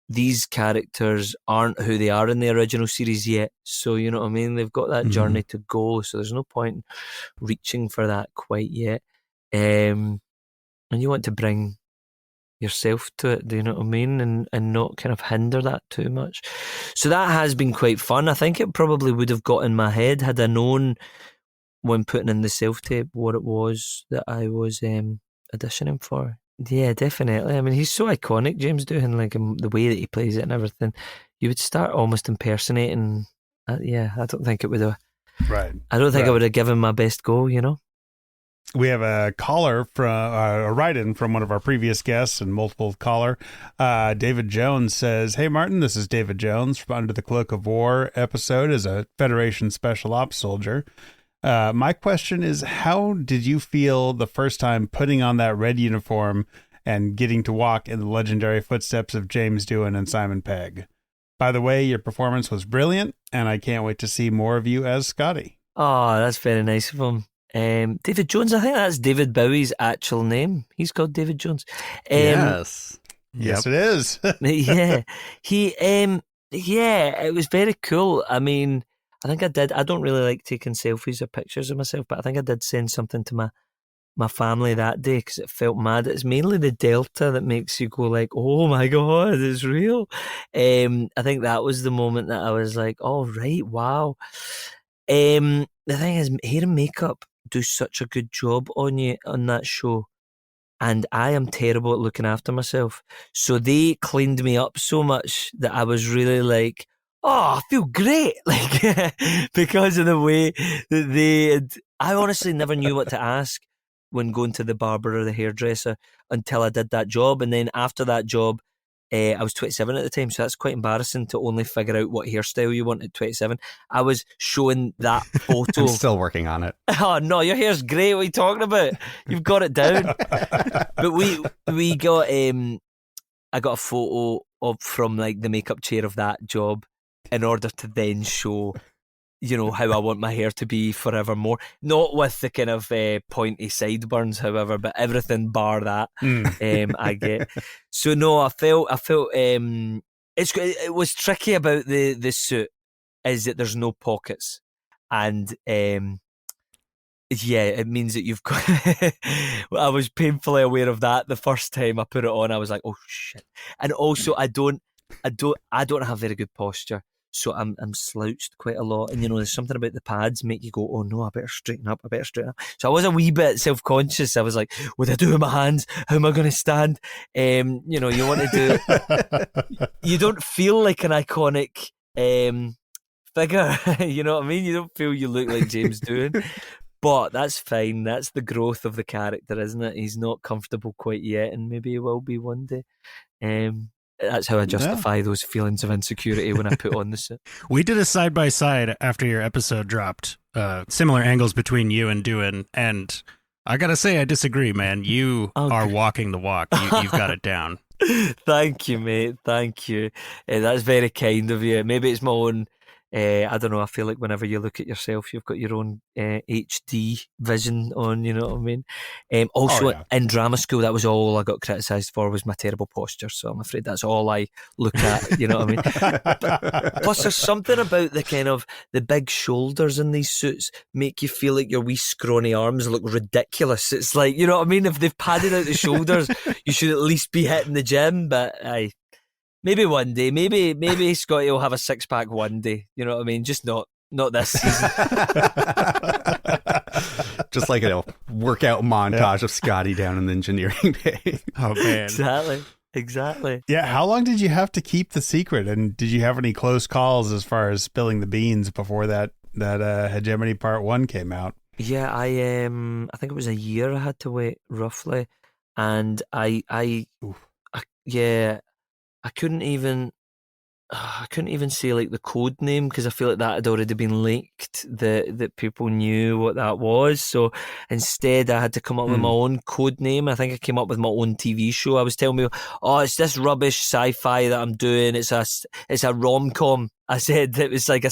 Speaker 2: these characters aren't who they are in the original series yet. So, you know what I mean? They've got that journey to go, so there's no point reaching for that quite yet. And you want to bring yourself to it, do you know what I mean? And not kind of hinder that too much. So that has been quite fun. I think it probably would have got in my head had I known when putting in the self-tape what it was that I was auditioning for. Yeah, definitely. I mean, he's so iconic, James Doohan, like the way that he plays it and everything. You would start almost impersonating. Yeah, I don't think it would have.
Speaker 3: Right.
Speaker 2: I don't think I would have given my best go, you know?
Speaker 3: We have a caller from a write-in from one of our previous guests and multiple caller. David Jones says, "Hey Martin, this is David Jones from Under the Cloak of War episode as a Federation Special Ops soldier. My question is, how did you feel the first time putting on that red uniform and getting to walk in the legendary footsteps of James Doohan and Simon Pegg? By the way, your performance was brilliant, and I can't wait to see more of you as Scotty."
Speaker 2: Oh, that's very nice of him. David Jones, I think that's David Bowie's actual name. He's called David Jones.
Speaker 4: Yes.
Speaker 3: Yes, it is.
Speaker 2: Yeah. It was very cool. I mean, I think I did. I don't really like taking selfies or pictures of myself, but I think I did send something to my family that day because it felt mad. It's mainly the Delta that makes you go like, oh my God, it's real. I think that was the moment that I was like, oh, right, wow. The thing is, hair and makeup do such a good job on you on that show. And I am terrible at looking after myself. So they cleaned me up so much that I was really like, oh, I feel great. Like, because of the way that I honestly never knew what to ask when going to the barber or the hairdresser until I did that job. And then after that job, I was 27 at the time, so that's quite embarrassing to only figure out what hairstyle you want at 27. I was showing that photo.
Speaker 4: I'm still working on it.
Speaker 2: Oh no, your hair's great. What are you talking about? You've got it down. But we got I got a photo from like the makeup chair of that job in order to then show, you know, how I want my hair to be forevermore. Not with the kind of pointy sideburns, however, but everything bar that I get. So no, I felt it was tricky about the suit is that there's no pockets, and yeah, it means that you've got. I was painfully aware of that the first time I put it on. I was like, oh shit, and also I don't have very good posture. So I'm slouched quite a lot, and you know there's something about the pads make you go, oh no, I better straighten up. So I was a wee bit self-conscious. I was like, what do I do with my hands? How am I going to stand? You know, you want to do. You don't feel like an iconic figure. You know what I mean? You don't feel you look like James Doohan. But that's fine. That's the growth of the character, isn't it? He's not comfortable quite yet, and maybe he will be one day. That's how I justify those feelings of insecurity when I put on the suit.
Speaker 5: We did a side-by-side after your episode dropped, similar angles between you and Doohan, and I gotta say, I disagree, man. You are walking the walk. You've got it down.
Speaker 2: Thank you, mate. Thank you. That's very kind of you. Maybe it's my own... I don't know, I feel like whenever you look at yourself, you've got your own HD vision on, you know what I mean? Also, in drama school, that was all I got criticised for was my terrible posture, so I'm afraid that's all I look at, you know what I mean? Plus, there's something about the kind of, the big shoulders in these suits make you feel like your wee scrawny arms look ridiculous. It's like, you know what I mean? If they've padded out the shoulders, you should at least be hitting the gym, but maybe one day. Maybe Scotty will have a six-pack one day. You know what I mean? Just not this season.
Speaker 4: Just like a workout montage of Scotty down in the engineering bay.
Speaker 5: Oh, man.
Speaker 2: Exactly.
Speaker 3: Yeah, how long did you have to keep the secret? And did you have any close calls as far as spilling the beans before that Hegemony Part 1 came out?
Speaker 2: Yeah, I think it was a year I had to wait, roughly. And I couldn't even, I couldn't even say like the code name because I feel like that had already been leaked, that people knew what that was. So instead I had to come up with my own code name. I think I came up with my own TV show. I was telling me, oh, it's this rubbish sci-fi that I'm doing. It's a rom-com. I said it was like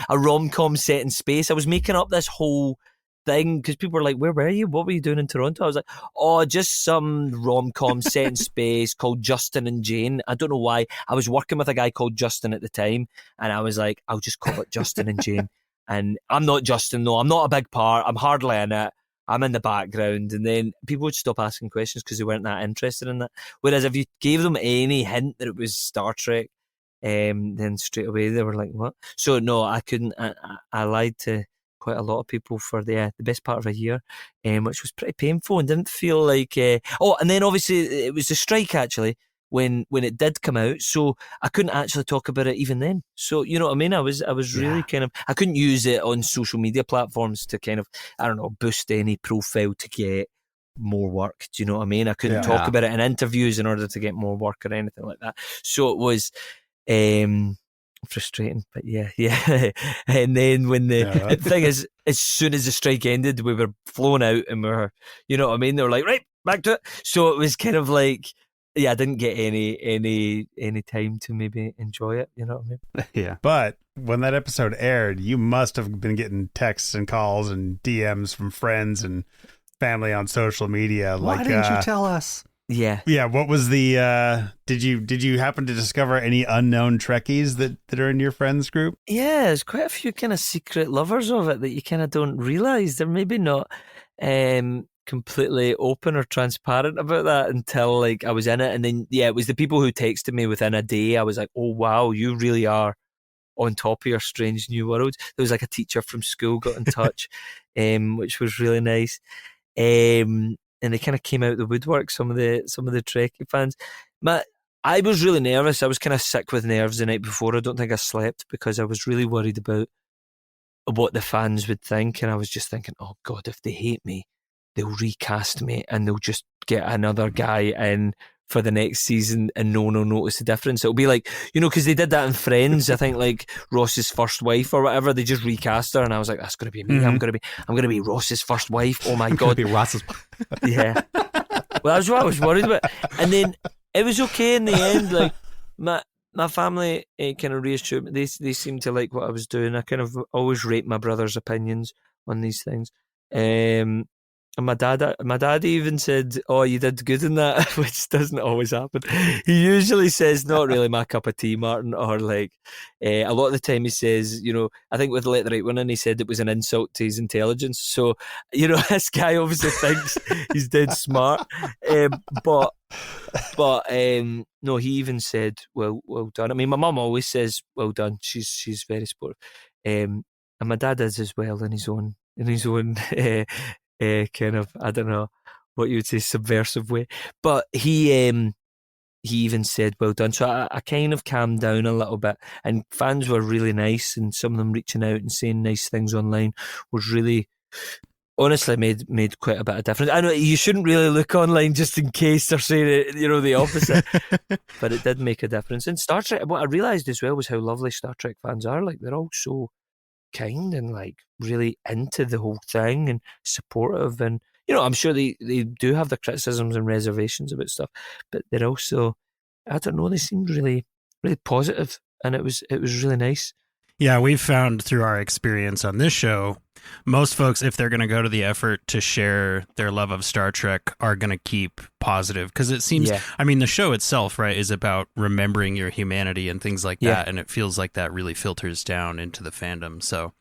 Speaker 2: a rom-com set in space. I was making up this whole thing because people were like, where were you? What were you doing in Toronto? I was like, oh, just some rom-com set in space called Justin and Jane. I don't know why. I was working with a guy called Justin at the time, and I was like, I'll just call it Justin and Jane. And I'm not Justin, though. I'm not a big part. I'm hardly in it. I'm in the background. And then people would stop asking questions because they weren't that interested in that. Whereas if you gave them any hint that it was Star Trek, then straight away they were like, what? So no, I couldn't. I lied to quite a lot of people for the best part of a year, which was pretty painful and didn't feel like... and then obviously it was the strike, actually, when it did come out, so I couldn't actually talk about it even then. So, you know what I mean? I was really kind of... I couldn't use it on social media platforms to kind of, I don't know, boost any profile to get more work. Do you know what I mean? I couldn't talk about it in interviews in order to get more work or anything like that. So it was... frustrating, but yeah. And then when the thing is, as soon as the strike ended, we were flown out and we were, you know what I mean? They were like, right, back to it. So it was kind of like, I didn't get any time to maybe enjoy it, you know what I mean?
Speaker 3: Yeah. But when that episode aired, you must have been getting texts and calls and DMs from friends and family on social media.
Speaker 4: Why didn't you tell us?
Speaker 2: Yeah.
Speaker 3: What was the did you happen to discover any unknown Trekkies that are in your friends group?
Speaker 2: Yeah, there's quite a few kind of secret lovers of it that you kind of don't realise. They're maybe not completely open or transparent about that until like I was in it. And then it was the people who texted me within a day. I was like, oh wow, you really are on top of your strange new world. There was like a teacher from school got in touch, which was really nice. And they kind of came out the woodwork, some of the Trekkie fans. I was really nervous. I was kind of sick with nerves the night before. I don't think I slept because I was really worried about what the fans would think. And I was just thinking, oh God, if they hate me, they'll recast me and they'll just get another guy in for the next season and no one will notice the difference. It'll be like, you know, because they did that in Friends. I think like Ross's first wife or whatever, they just recast her, and I was like, that's going to be me. I'm going to be Ross's first wife. Oh my God.
Speaker 4: Be Ross's.
Speaker 2: Yeah. Well, that's what I was worried about. And then it was okay in the end. Like my family kind of reassured me. They seemed to like what I was doing. I kind of always rate my brother's opinions on these things. And my dad even said, oh, you did good in that, which doesn't always happen. He usually says, not really my cup of tea, Martin, or like, a lot of the time he says, you know, I think with Let the Right One In, he said it was an insult to his intelligence. So, you know, this guy obviously thinks he's dead smart. But no, he even said, well done. I mean, my mum always says, well done. She's very supportive. And my dad is as well in his own kind of, I don't know what you would say, subversive way, but he even said well done, so I kind of calmed down a little bit, and fans were really nice, and some of them reaching out and saying nice things online was really, honestly, made quite a bit of difference. I know you shouldn't really look online just in case they're saying it, you know, the opposite, but it did make a difference. And Star Trek, what I realised as well was how lovely Star Trek fans are. Like, they're all so kind and like really into the whole thing and supportive, and you know, I'm sure they do have their criticisms and reservations about stuff, but they're also, I don't know, they seemed really positive, and it was really nice.
Speaker 5: Yeah, we've found through our experience on this show, most folks, if they're going to go to the effort to share their love of Star Trek, are going to keep positive, because it seems, I mean, the show itself, right, is about remembering your humanity and things like that, and it feels like that really filters down into the fandom. So,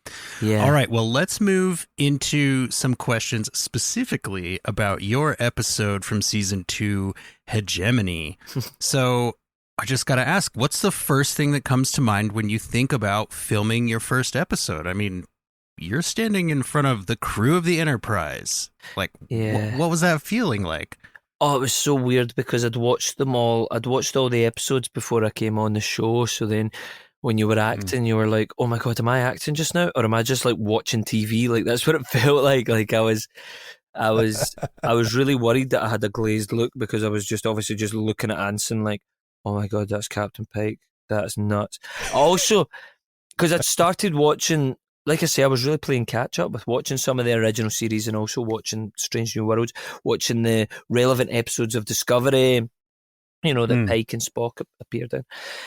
Speaker 5: all right, well, let's move into some questions specifically about your episode from season 2, Hegemony. So, I just got to ask, what's the first thing that comes to mind when you think about filming your first episode? I mean, you're standing in front of the crew of the Enterprise. Like, what was that feeling like?
Speaker 2: Oh, it was so weird because I'd watched them all. I'd watched all the episodes before I came on the show. So then when you were acting, you were like, oh my God, am I acting just now? Or am I just like watching TV? Like, that's what it felt like. Like I was really worried that I had a glazed look, because I was just obviously just looking at Anson like, oh my God, that's Captain Pike. That's nuts. Also, because I'd started watching, like I say, I was really playing catch up with watching some of the original series and also watching Strange New Worlds, watching the relevant episodes of Discovery, that Pike and Spock appeared in.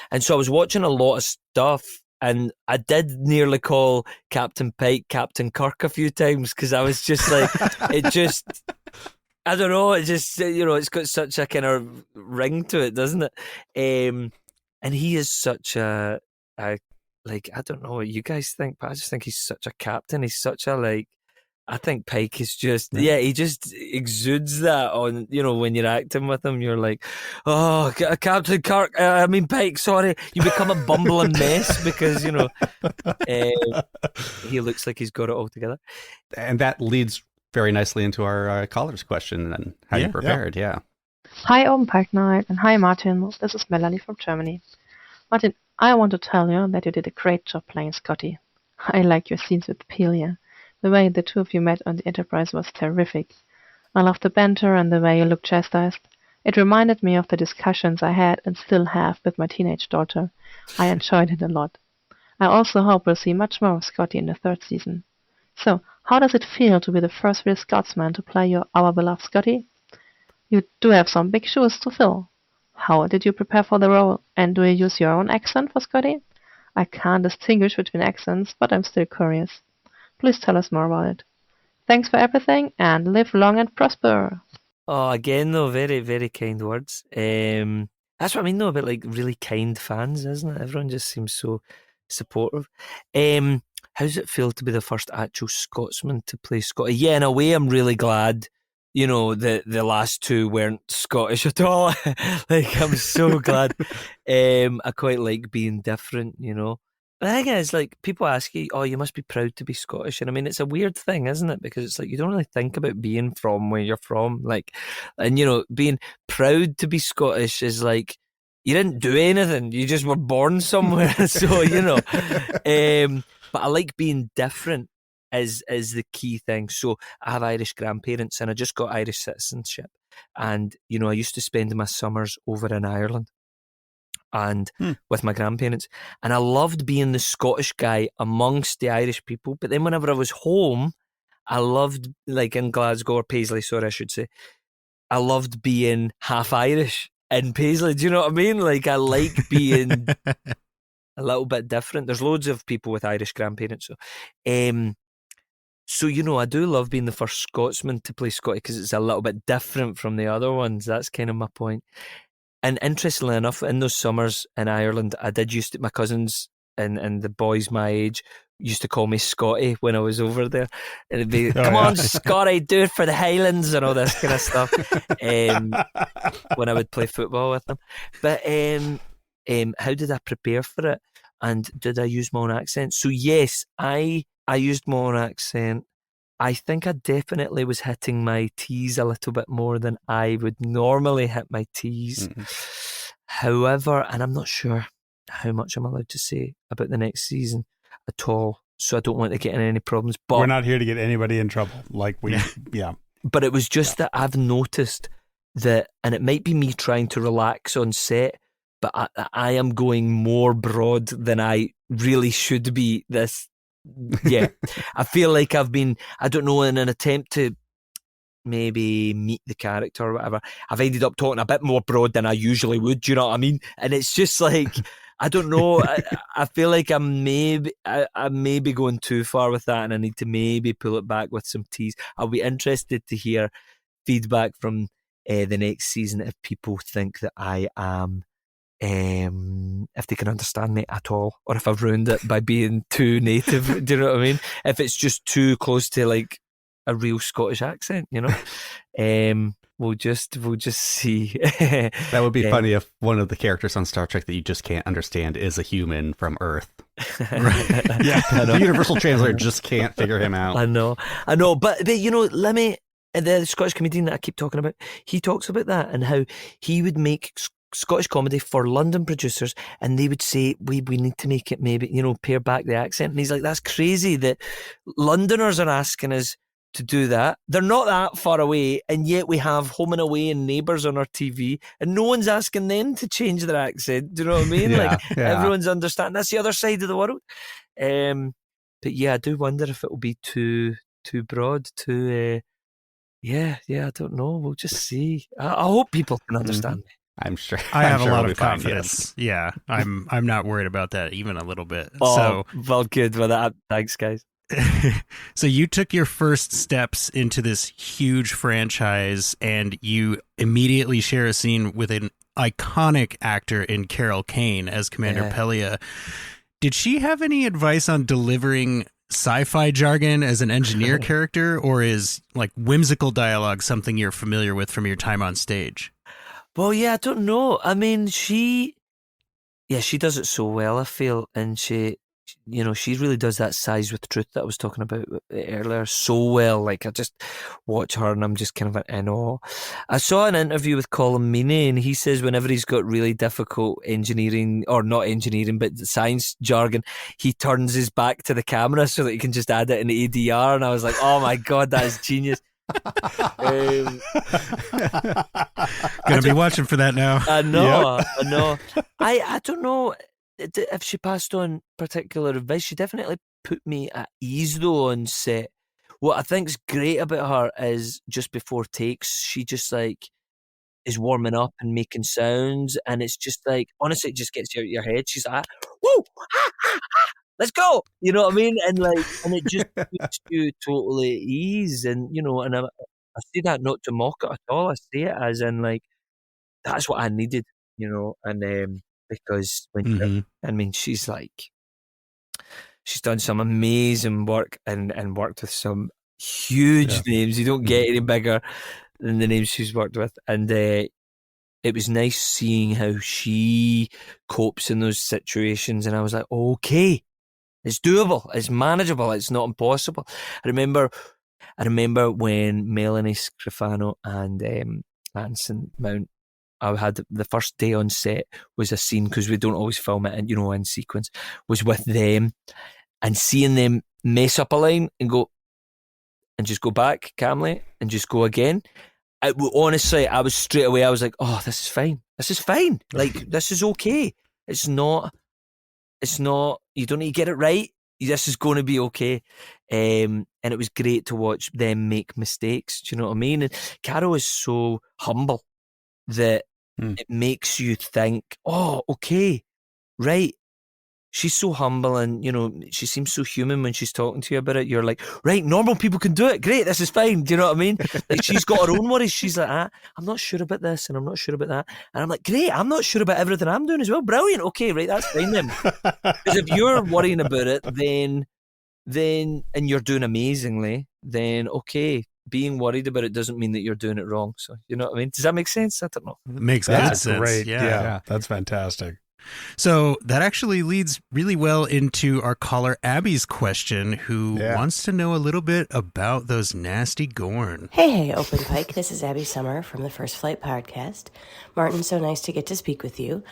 Speaker 2: And so I was watching a lot of stuff, and I did nearly call Captain Pike Captain Kirk a few times because I was just like, I don't know, it just, it's got such a kind of ring to it, doesn't it? And he is such a like, I don't know what you guys think, but I just think he's such a captain. He's such a, I think Pike is just, he just exudes that on, when you're acting with him, you're like, oh, Captain Kirk, Pike, sorry. You become a bumbling mess because, he looks like he's got it all together.
Speaker 4: And that leads very nicely into our caller's question and how you prepared, yeah.
Speaker 10: Hi, Open Pike Night, and hi, Martin. This is Melanie from Germany. Martin, I want to tell you that you did a great job playing Scotty. I like your scenes with Pelia. The way the two of you met on the Enterprise was terrific. I loved the banter and the way you looked chastised. It reminded me of the discussions I had and still have with my teenage daughter. I enjoyed it a lot. I also hope we'll see much more of Scotty in the 3rd season. So, how does it feel to be the first real Scotsman to play our beloved Scotty? You do have some big shoes to fill. How did you prepare for the role, and do you use your own accent for Scotty? I can't distinguish between accents, but I'm still curious. Please tell us more about it. Thanks for everything, and live long and prosper.
Speaker 2: Oh, again, though, very, very kind words. That's what I mean, though, about really kind fans, isn't it? Everyone just seems so supportive. How does it feel to be the first actual Scotsman to play Scotty? Yeah, in a way, I'm really glad. The last two weren't Scottish at all. I'm so glad. I quite like being different, The thing is, people ask you, oh, you must be proud to be Scottish. And it's a weird thing, isn't it? Because it's you don't really think about being from where you're from. Being proud to be Scottish is you didn't do anything. You just were born somewhere. So, but I like being different. Is the key thing. So I have Irish grandparents and I just got Irish citizenship, and I used to spend my summers over in Ireland and with my grandparents, and I loved being the Scottish guy amongst the Irish people. But then whenever I was home, I loved, in Glasgow or Paisley, sorry I should say, I loved being half Irish in Paisley. Do you know what I mean? I like being a little bit different. There's loads of people with Irish grandparents, So, I do love being the first Scotsman to play Scotty because it's a little bit different from the other ones. That's kind of my point. And interestingly enough, in those summers in Ireland, I did used to, my cousins and the boys my age used to call me Scotty when I was over there. And it'd be, come on, Scotty, do it for the Highlands and all this kind of stuff when I would play football with them. But how did I prepare for it? And did I use my own accent? So yes, I used my own accent. I think I definitely was hitting my T's a little bit more than I would normally hit my T's. Mm-hmm. However, and I'm not sure how much I'm allowed to say about the next season at all, so I don't want to get in any problems. But
Speaker 3: we're not here to get anybody in trouble. Yeah.
Speaker 2: But it was just that I've noticed that, and it might be me trying to relax on set, but I am going more broad than I really should be I feel like I've been, I don't know, in an attempt to maybe meet the character or whatever, I've ended up talking a bit more broad than I usually would, do you know what I mean? And it's just I don't know, I feel like I may be going too far with that, and I need to maybe pull it back with some teas. I'll be interested to hear feedback from the next season if people think that I am if they can understand me at all, or if I've ruined it by being too native. Do you know what I mean? If it's just too close to a real Scottish accent, we'll just see.
Speaker 4: That would be funny if one of the characters on Star Trek that you just can't understand is a human from Earth. Right? Yeah, the universal translator just can't figure him out.
Speaker 2: I know, but let me. The Scottish comedian that I keep talking about, he talks about that and how he would make Scottish comedy for London producers, and they would say we need to make it maybe pare back the accent, and he's like, that's crazy that Londoners are asking us to do that. They're not that far away, and yet we have Home and Away and Neighbours on our TV, and no one's asking them to change their accent. Do you know what I mean? Everyone's understanding. That's the other side of the world. But yeah, I do wonder if it will be too broad, too. I don't know. We'll just see. I hope people can understand me.
Speaker 4: I'm sure.
Speaker 5: I have
Speaker 4: sure
Speaker 5: a lot
Speaker 4: it'll
Speaker 5: of
Speaker 4: be fine,
Speaker 5: confidence. Yeah, I'm not worried about that even a little bit.
Speaker 2: Oh, well, good with that. Thanks, guys.
Speaker 5: So you took your first steps into this huge franchise, and you immediately share a scene with an iconic actor in Carol Kane as Commander Pelia. Did she have any advice on delivering sci-fi jargon as an engineer character, or is like whimsical dialogue something you're familiar with from your time on stage?
Speaker 2: Well, yeah, I don't know. I mean, she does it so well, I feel, and she really does that size with truth that I was talking about earlier so well. Like, I just watch her and I'm just kind of in awe. I saw an interview with Colin Meaney, and he says whenever he's got really difficult engineering, or not engineering, but science jargon, he turns his back to the camera so that he can just add it in ADR. And I was like, oh my God, that is genius.
Speaker 5: Gonna be watching for that now.
Speaker 2: I know. I don't know if she passed on particular advice. She definitely put me at ease though on set. What I think's great about her is just before takes, she just like is warming up and making sounds, and it's just like, honestly, it just gets you out of your head. She's like, woo, ha, ha, ha, let's go. You know what I mean? And it just puts you totally at ease. And and I say that not to mock it at all. I say it as in like, that's what I needed, and because when she's done some amazing work and worked with some huge names. You don't get any bigger than the names she's worked with, and it was nice seeing how she copes in those situations. And I was like, okay, it's doable, it's manageable, it's not impossible. I remember when Melanie Scrofano and Anson Mount, I had the first day on set was a scene, because we don't always film it in sequence, was with them, and seeing them mess up a line and go and just go back calmly and just go again. Honestly, I was straight away, I was like, oh, this is fine. Like, this is okay. It's not, you don't need to get it right. This is going to be okay. And it was great to watch them make mistakes. Do you know what I mean? And Carol is so humble that it makes you think, oh, okay, right. She's so humble, and she seems so human when she's talking to you about it. You're like, right, normal people can do it. Great, this is fine. Do you know what I mean? Like, she's got her own worries. She's like, I'm not sure about this, and I'm not sure about that. And I'm like, great, I'm not sure about everything I'm doing as well. Brilliant. Okay, right, that's fine then. Because if you're worrying about it, then and you're doing amazingly, then okay. Being worried about it doesn't mean that you're doing it wrong. So, you know what I mean? Does that make sense? I don't know.
Speaker 5: It makes
Speaker 3: That's
Speaker 5: sense.
Speaker 3: great.
Speaker 5: Yeah,
Speaker 3: that's fantastic.
Speaker 5: So that actually leads really well into our caller Abby's question, who wants to know a little bit about those nasty Gorn.
Speaker 11: Hey, Open Pike. This is Abby Summer from the First Flight podcast. Martin, so nice to get to speak with you.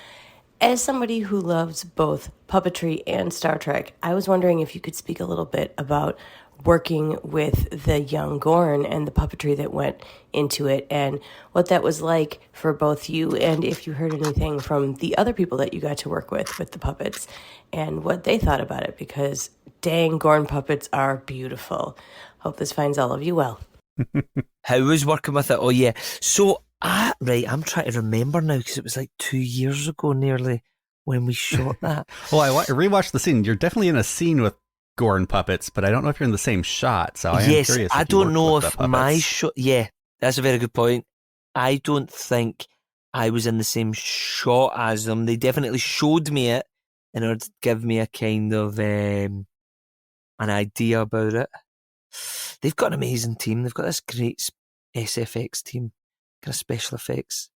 Speaker 11: As somebody who loves both puppetry and Star Trek, I was wondering if you could speak a little bit about working with the young Gorn and the puppetry that went into it, and what that was like for both you, and if you heard anything from the other people that you got to work with the puppets, and what they thought about it, because dang, Gorn puppets are beautiful. Hope this finds all of you well.
Speaker 2: How was working with it? Oh yeah. So I'm trying to remember now, because it was like 2 years ago nearly when we shot that.
Speaker 4: Well, I rewatched the scene. You're definitely in a scene with Gorn puppets, but I don't know if you're in the same shot. So I am curious. Yes,
Speaker 2: I don't know if my shot. Yeah, that's a very good point. I don't think I was in the same shot as them. They definitely showed me it in order to give me a kind of an idea about it. They've got an amazing team. They've got this great SFX team, kind of special effects,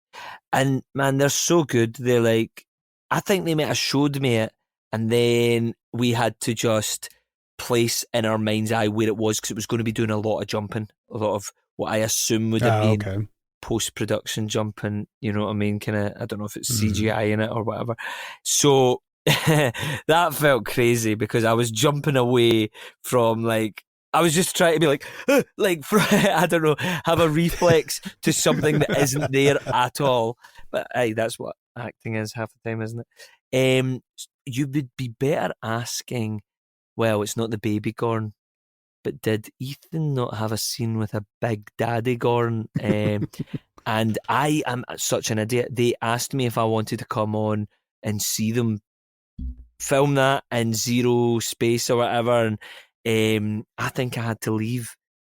Speaker 2: and man, they're so good. They're like, I think they might have showed me it, and then we had to just place in our mind's eye where it was, because it was going to be doing a lot of jumping, a lot of what I assume would have been post-production jumping, you know what I mean, kind of, I don't know if it's CGI in it or whatever. So that felt crazy, because I was jumping away from like I was just trying to be like I don't know, have a reflex to something that isn't there at all. But aye, that's what acting is half the time, isn't it? You would be better asking, well, it's not the baby Gorn, but did Ethan not have a scene with a big daddy Gorn? And I am such an idiot. They asked me if I wanted to come on and see them film that in zero space or whatever, and I think I had to leave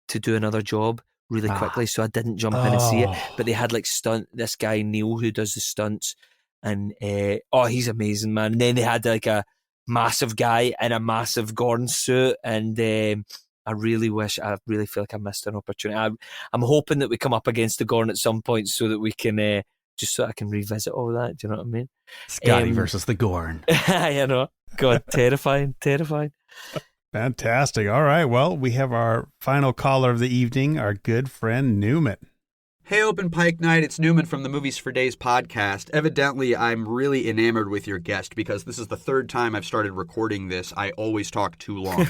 Speaker 2: to do another job really quickly, so I didn't jump in and see it. But they had like this guy Neil who does the stunts, and he's amazing, man. And then they had like a massive guy in a massive Gorn suit, and I really feel like I missed an opportunity. I'm hoping that we come up against the Gorn at some point so that we can just so I can revisit all that. Do you know what I mean?
Speaker 4: Scotty versus the Gorn.
Speaker 2: You know, God, terrifying.
Speaker 3: Fantastic. All right. Well, we have our final caller of the evening, our good friend Newman.
Speaker 12: Hey, Open Pike Night. It's Newman from the Movies for Days podcast. Evidently, I'm really enamored with your guest because this is the third time I've started recording this. I always talk too long.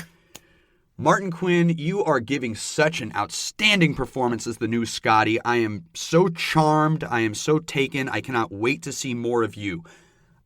Speaker 12: Martin Quinn, you are giving such an outstanding performance as the new Scotty. I am so charmed. I am so taken. I cannot wait to see more of you.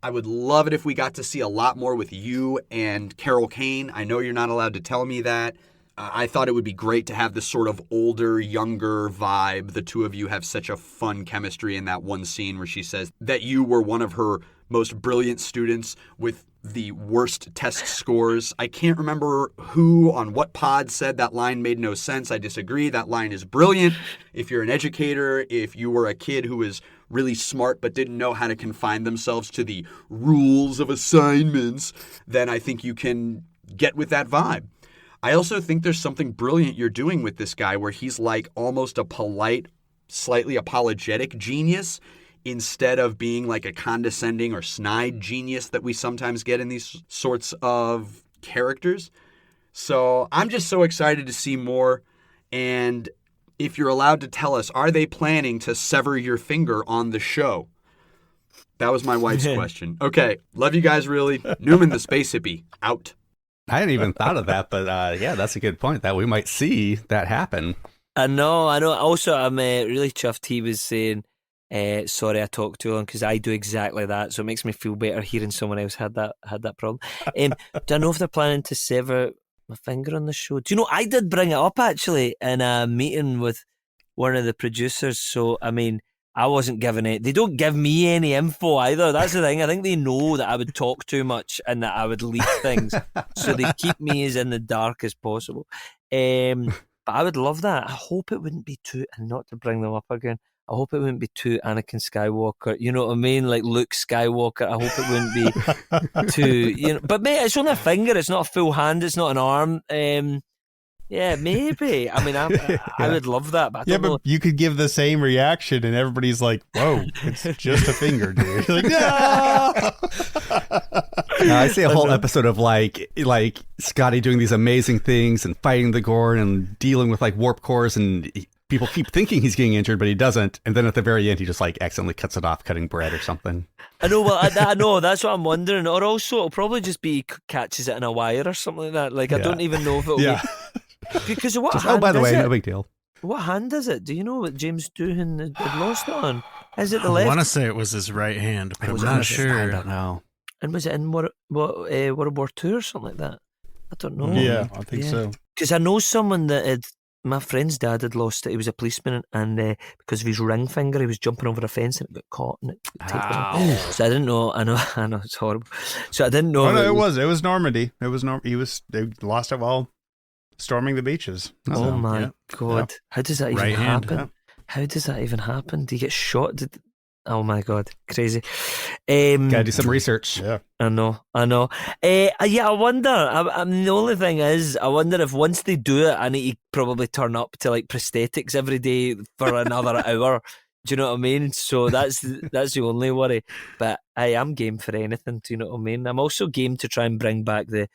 Speaker 12: I would love it if we got to see a lot more with you and Carol Kane. I know you're not allowed to tell me that. I thought it would be great to have this sort of older, younger vibe. The two of you have such a fun chemistry in that one scene where she says that you were one of her most brilliant students with the worst test scores. I can't remember who on what pod said that line made no sense. I disagree. That line is brilliant. If you're an educator, if you were a kid who was really smart but didn't know how to confine themselves to the rules of assignments, then I think you can get with that vibe. I also think there's something brilliant you're doing with this guy where he's like almost a polite, slightly apologetic genius instead of being like a condescending or snide genius that we sometimes get in these sorts of characters. So I'm just so excited to see more. And if you're allowed to tell us, are they planning to sever your finger on the show? That was my wife's question. Okay. Love you guys, really. Newman the Space Hippie, out.
Speaker 4: I hadn't even thought of that, but yeah, that's a good point that we might see that happen.
Speaker 2: I know. Also, I'm really chuffed he was saying, sorry I talked too long, because I do exactly that, so it makes me feel better hearing someone else had that problem. Do I know if they're planning to sever my finger on the show? Do you know, I did bring it up actually in a meeting with one of the producers, so I mean, I wasn't giving it. They don't give me any info either. That's the thing. I think they know that I would talk too much and that I would leak things, so they keep me as in the dark as possible. But I would love that. I hope it wouldn't be too, and not to bring them up again, I hope it wouldn't be too Anakin Skywalker. You know what I mean? Like Luke Skywalker. I hope it wouldn't be too, But mate, it's only a finger. It's not a full hand. It's not an arm. Yeah, maybe. I mean, I would love that. But I don't know.
Speaker 3: You could give the same reaction, and everybody's like, "Whoa, it's just a finger, dude." You're like, no.
Speaker 4: No, I see a whole episode of like Scotty doing these amazing things and fighting the Gorn and dealing with like warp cores, and people keep thinking he's getting injured, but he doesn't. And then at the very end, he just like accidentally cuts it off, cutting bread or something.
Speaker 2: I know. Well, I know. That's what I'm wondering. Or also, it'll probably just be catches it in a wire or something like that. Like I don't even know if it'll be. Because what hand
Speaker 4: by the way,
Speaker 2: is it?
Speaker 4: No big deal.
Speaker 2: What hand is it? Do you know what James Doohan had lost it on? Is it the left?
Speaker 5: I want to say it was his right hand, but I'm not sure.
Speaker 4: I don't know.
Speaker 2: And was it in World War II or something like that? I don't know.
Speaker 3: Yeah, I think so.
Speaker 2: Because I know someone that had, my friend's dad had lost it. He was a policeman, and because of his ring finger, he was jumping over a fence and it got caught and it taken him. So I didn't know. I know it's horrible. So I didn't know.
Speaker 3: Oh, no, it was Normandy. They lost it while storming the beaches.
Speaker 2: Oh my God.
Speaker 3: Yeah.
Speaker 2: How does that even happen? Yeah. How does that even happen? Do you get shot? Oh my God, crazy.
Speaker 4: Gotta do some research.
Speaker 3: Yeah,
Speaker 2: I know. I wonder. The only thing is, I wonder if once they do it, I need to probably turn up to like prosthetics every day for another hour. Do you know what I mean? So that's the only worry. But I am game for anything. Do you know what I mean? I'm also game to try and bring back the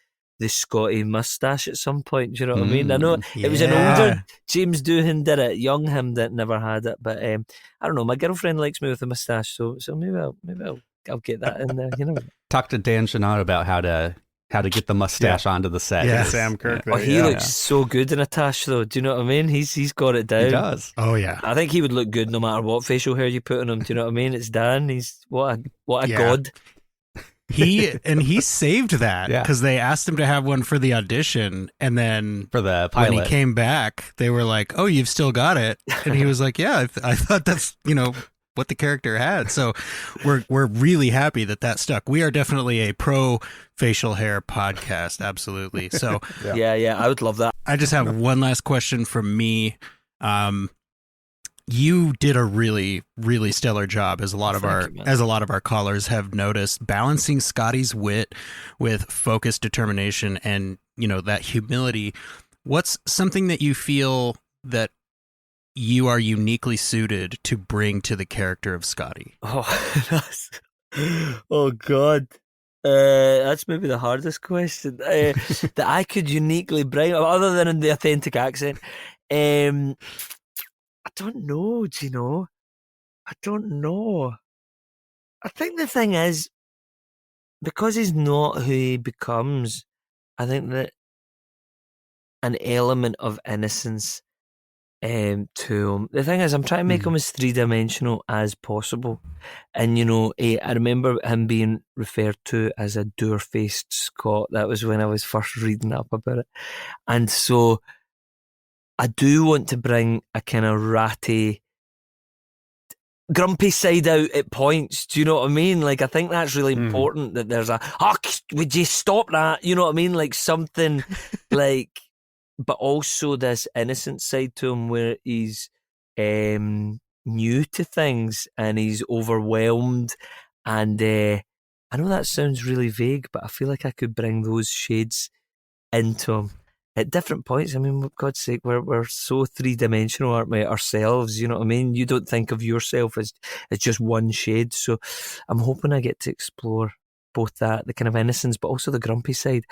Speaker 2: Scotty mustache at some point. Do you know what I mean? I know it was an older James Doohan did it. Young him that never had it. But I don't know. My girlfriend likes me with a mustache, so maybe I'll get that in there. You know.
Speaker 4: Talk to Dan Jeanot about how to how to get the mustache onto the set.
Speaker 3: Yeah, Sam Kirk.
Speaker 2: Oh, he looks so good in a tash, though. Do you know what I mean? He's got it down.
Speaker 4: He does.
Speaker 5: Oh yeah.
Speaker 2: I think he would look good no matter what facial hair you put on him. Do you know what I mean? It's Dan. He's what a god.
Speaker 5: He saved that
Speaker 4: Yeah.
Speaker 5: because they asked him to have one for the audition, and then
Speaker 4: For the pilot.
Speaker 5: when he came back, they were like, "Oh, you've still got it," and he was like, "Yeah, I thought that's what the character had." So we're really happy that stuck. We are definitely a pro facial hair podcast, absolutely. So
Speaker 2: Yeah, I would love that.
Speaker 5: I just have one last question from me. You did a really, really stellar job, as a lot of our callers have noticed, balancing Scotty's wit with focused determination and that humility. What's something that you feel that you are uniquely suited to bring to the character of Scotty?
Speaker 2: Oh God. That's maybe the hardest question that I could uniquely bring, other than in the authentic accent. I don't know, Gino. I don't know. I think the thing is, because he's not who he becomes, I think that an element of innocence to him. The thing is, I'm trying to make him as three-dimensional as possible. And, I remember him being referred to as a dour-faced Scot. That was when I was first reading up about it. And so I do want to bring a kind of ratty, grumpy side out at points. Do you know what I mean? Like, I think that's really important, that there's would you stop that? You know what I mean? Like something like, but also this innocent side to him where he's new to things and he's overwhelmed. And I know that sounds really vague, but I feel like I could bring those shades into him at different points. I mean, for God's sake, we're so three-dimensional, aren't we, ourselves? You know what I mean? You don't think of yourself as just one shade. So I'm hoping I get to explore both that, the kind of innocence, but also the grumpy side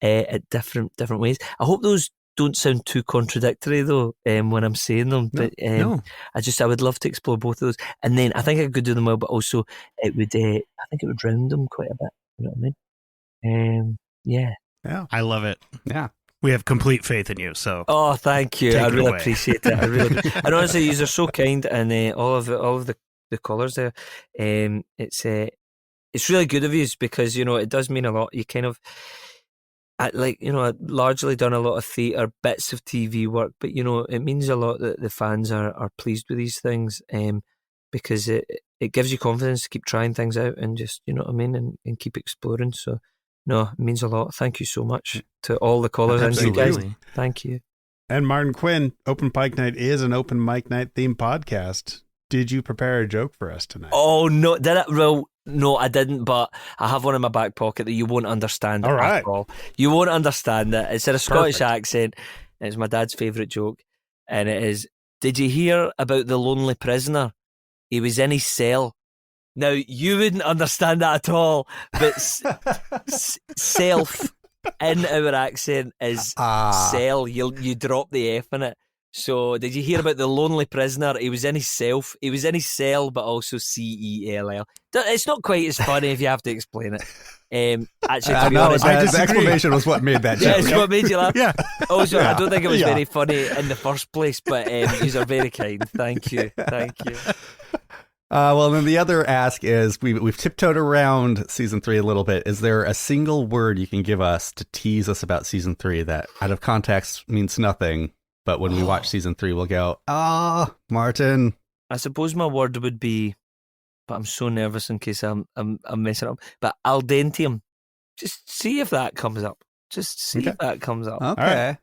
Speaker 2: at different ways. I hope those don't sound too contradictory, though, when I'm saying them. But
Speaker 5: no.
Speaker 2: I would love to explore both of those. And then I think I could do them well, but also I think it would round them quite a bit. You know what I mean? Yeah.
Speaker 5: I love it.
Speaker 4: Yeah.
Speaker 5: We have complete faith in you. So,
Speaker 2: thank you. I really appreciate it. I really do. And honestly, you are so kind, and all of the callers there. It's really good of you, because it does mean a lot. You kind of, I've largely done a lot of theatre, bits of TV work, but it means a lot that the fans are pleased with these things, because it gives you confidence to keep trying things out and just and keep exploring. So. No, it means a lot. Thank you so much to all the callers and you guys. Thank you.
Speaker 3: And Martin Quinn, Open Pike Night is an open mic night themed podcast. Did you prepare a joke for us tonight?
Speaker 2: Oh, no. Did it? Well, no, I didn't, but I have one in my back pocket that you won't understand at all. You won't understand it. It's in a Scottish accent. It's my dad's favourite joke. And it is, did you hear about the lonely prisoner? He was in his cell. Now, you wouldn't understand that at all, but self in our accent is cell. You drop the F in it. So, did you hear about the lonely prisoner? He was in his self. He was in his cell, but also CELL. It's not quite as funny if you have to explain it. Actually, to be honest,
Speaker 4: the explanation was what made that joke.
Speaker 2: Yeah, it's what made you laugh.
Speaker 3: Yeah.
Speaker 2: Also, I don't think it was very funny in the first place, but you are very kind. Thank you.
Speaker 4: Well, then the other ask is, we've tiptoed around season 3 a little bit. Is there a single word you can give us to tease us about season 3 that out of context means nothing, but when we watch season 3, we'll go, Martin.
Speaker 2: I suppose my word would be, but I'm so nervous in case I'm messing up, but al dentium. Just see if that comes up. If that comes up.
Speaker 4: Okay.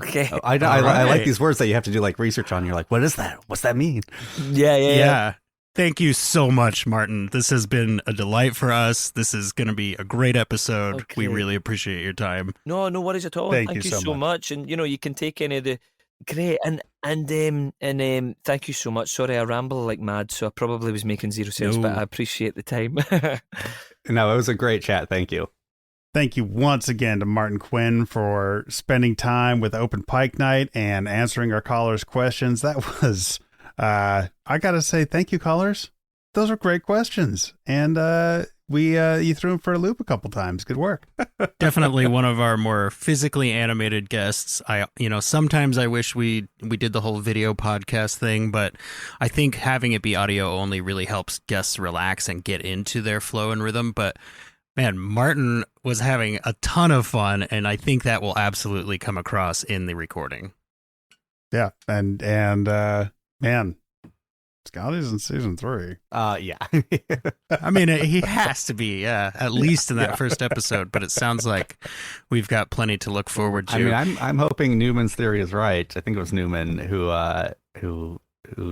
Speaker 2: Okay.
Speaker 4: I like these words that you have to do like research on. You're like, what is that? What's that mean?
Speaker 2: Yeah.
Speaker 5: Thank you so much, Martin. This has been a delight for us. This is going to be a great episode. Okay. We really appreciate your time.
Speaker 2: No worries at all. Thank you so much. And you can take any of the great and thank you so much. Sorry, I ramble like mad, so I probably was making zero sense, but I appreciate the time.
Speaker 4: No, it was a great chat. Thank you.
Speaker 3: Thank you once again to Martin Quinn for spending time with Open Pike Night and answering our callers' questions. That was, I got to say, thank you, callers. Those are great questions. And you threw him for a loop a couple times. Good work.
Speaker 5: Definitely one of our more physically animated guests. Sometimes I wish we did the whole video podcast thing, but I think having it be audio only really helps guests relax and get into their flow and rhythm. But man, Martin was having a ton of fun, and I think that will absolutely come across in the recording.
Speaker 3: Yeah, and man, Scotty's in season 3.
Speaker 4: Yeah.
Speaker 5: I mean, he has to be, at least in that first episode, but it sounds like we've got plenty to look forward to.
Speaker 4: I mean, I'm hoping Newman's theory is right. I think it was Newman who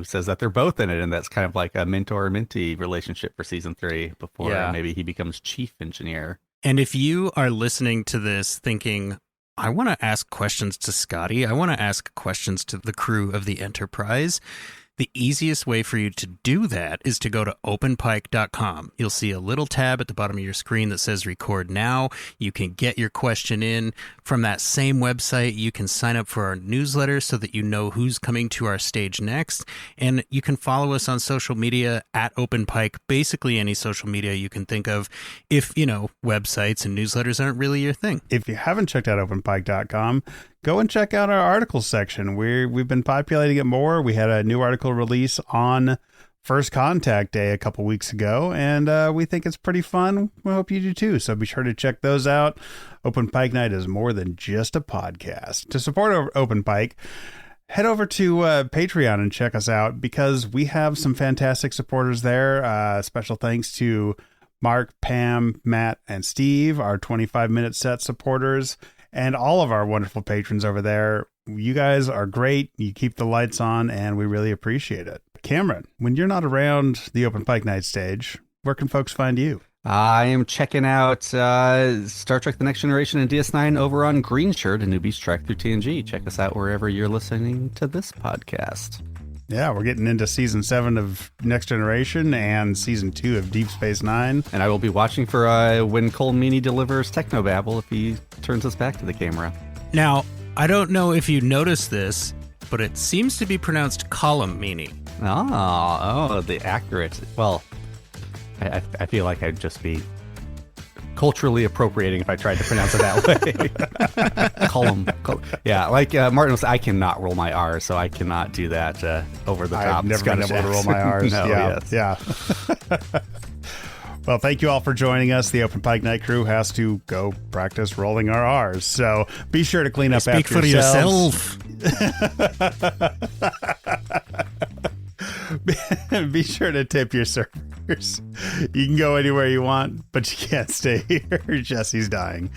Speaker 4: says that they're both in it, and that's kind of like a mentor-mentee relationship for season 3 before maybe he becomes chief engineer.
Speaker 5: And if you are listening to this thinking, I want to ask questions to Scotty, I want to ask questions to the crew of the Enterprise, the easiest way for you to do that is to go to openpike.com. You'll see a little tab at the bottom of your screen that says record now. You can get your question in from that same website. You can sign up for our newsletter so that you know who's coming to our stage next. And you can follow us on social media at openpike, basically any social media you can think of if, websites and newsletters aren't really your thing.
Speaker 3: If you haven't checked out openpike.com, go and check out our articles section. We've been populating it more. We had a new article release on First Contact Day a couple weeks ago, and we think it's pretty fun. We hope you do too. So be sure to check those out. Open Pike Night is more than just a podcast. To support Open Pike, head over to Patreon and check us out because we have some fantastic supporters there. Special thanks to Mark, Pam, Matt, and Steve, our 25-minute set supporters, and all of our wonderful patrons over there. You guys are great. You keep the lights on, and we really appreciate it. Cameron, when you're not around the Open Pike Night stage, where can folks find you?
Speaker 4: I am checking out Star Trek The Next Generation and DS9 over on Green Shirt, a newbie's trek through TNG. Check us out wherever you're listening to this podcast.
Speaker 3: Yeah, we're getting into season 7 of Next Generation and season 2 of Deep Space Nine.
Speaker 4: And I will be watching for when Cole Meany delivers Technobabble if he turns us back to the camera.
Speaker 5: Now, I don't know if you noticed this, but it seems to be pronounced Column Meany.
Speaker 4: Oh, the accurate. Well, I feel like I'd just be culturally appropriating if I tried to pronounce it that way. Column. Yeah, like Martin was, I cannot roll my R, so I cannot do that over the top.
Speaker 3: I've never been able to roll my R's.
Speaker 4: No,
Speaker 3: yeah. Well, thank you all for joining us. The Open Pike Night crew has to go practice rolling our R's, so be sure to clean up
Speaker 5: Speak
Speaker 3: after
Speaker 5: for
Speaker 3: yourselves.
Speaker 5: Yourself.
Speaker 3: Be sure to tip your servers. You can go anywhere you want, but you can't stay here. Jesse's dying.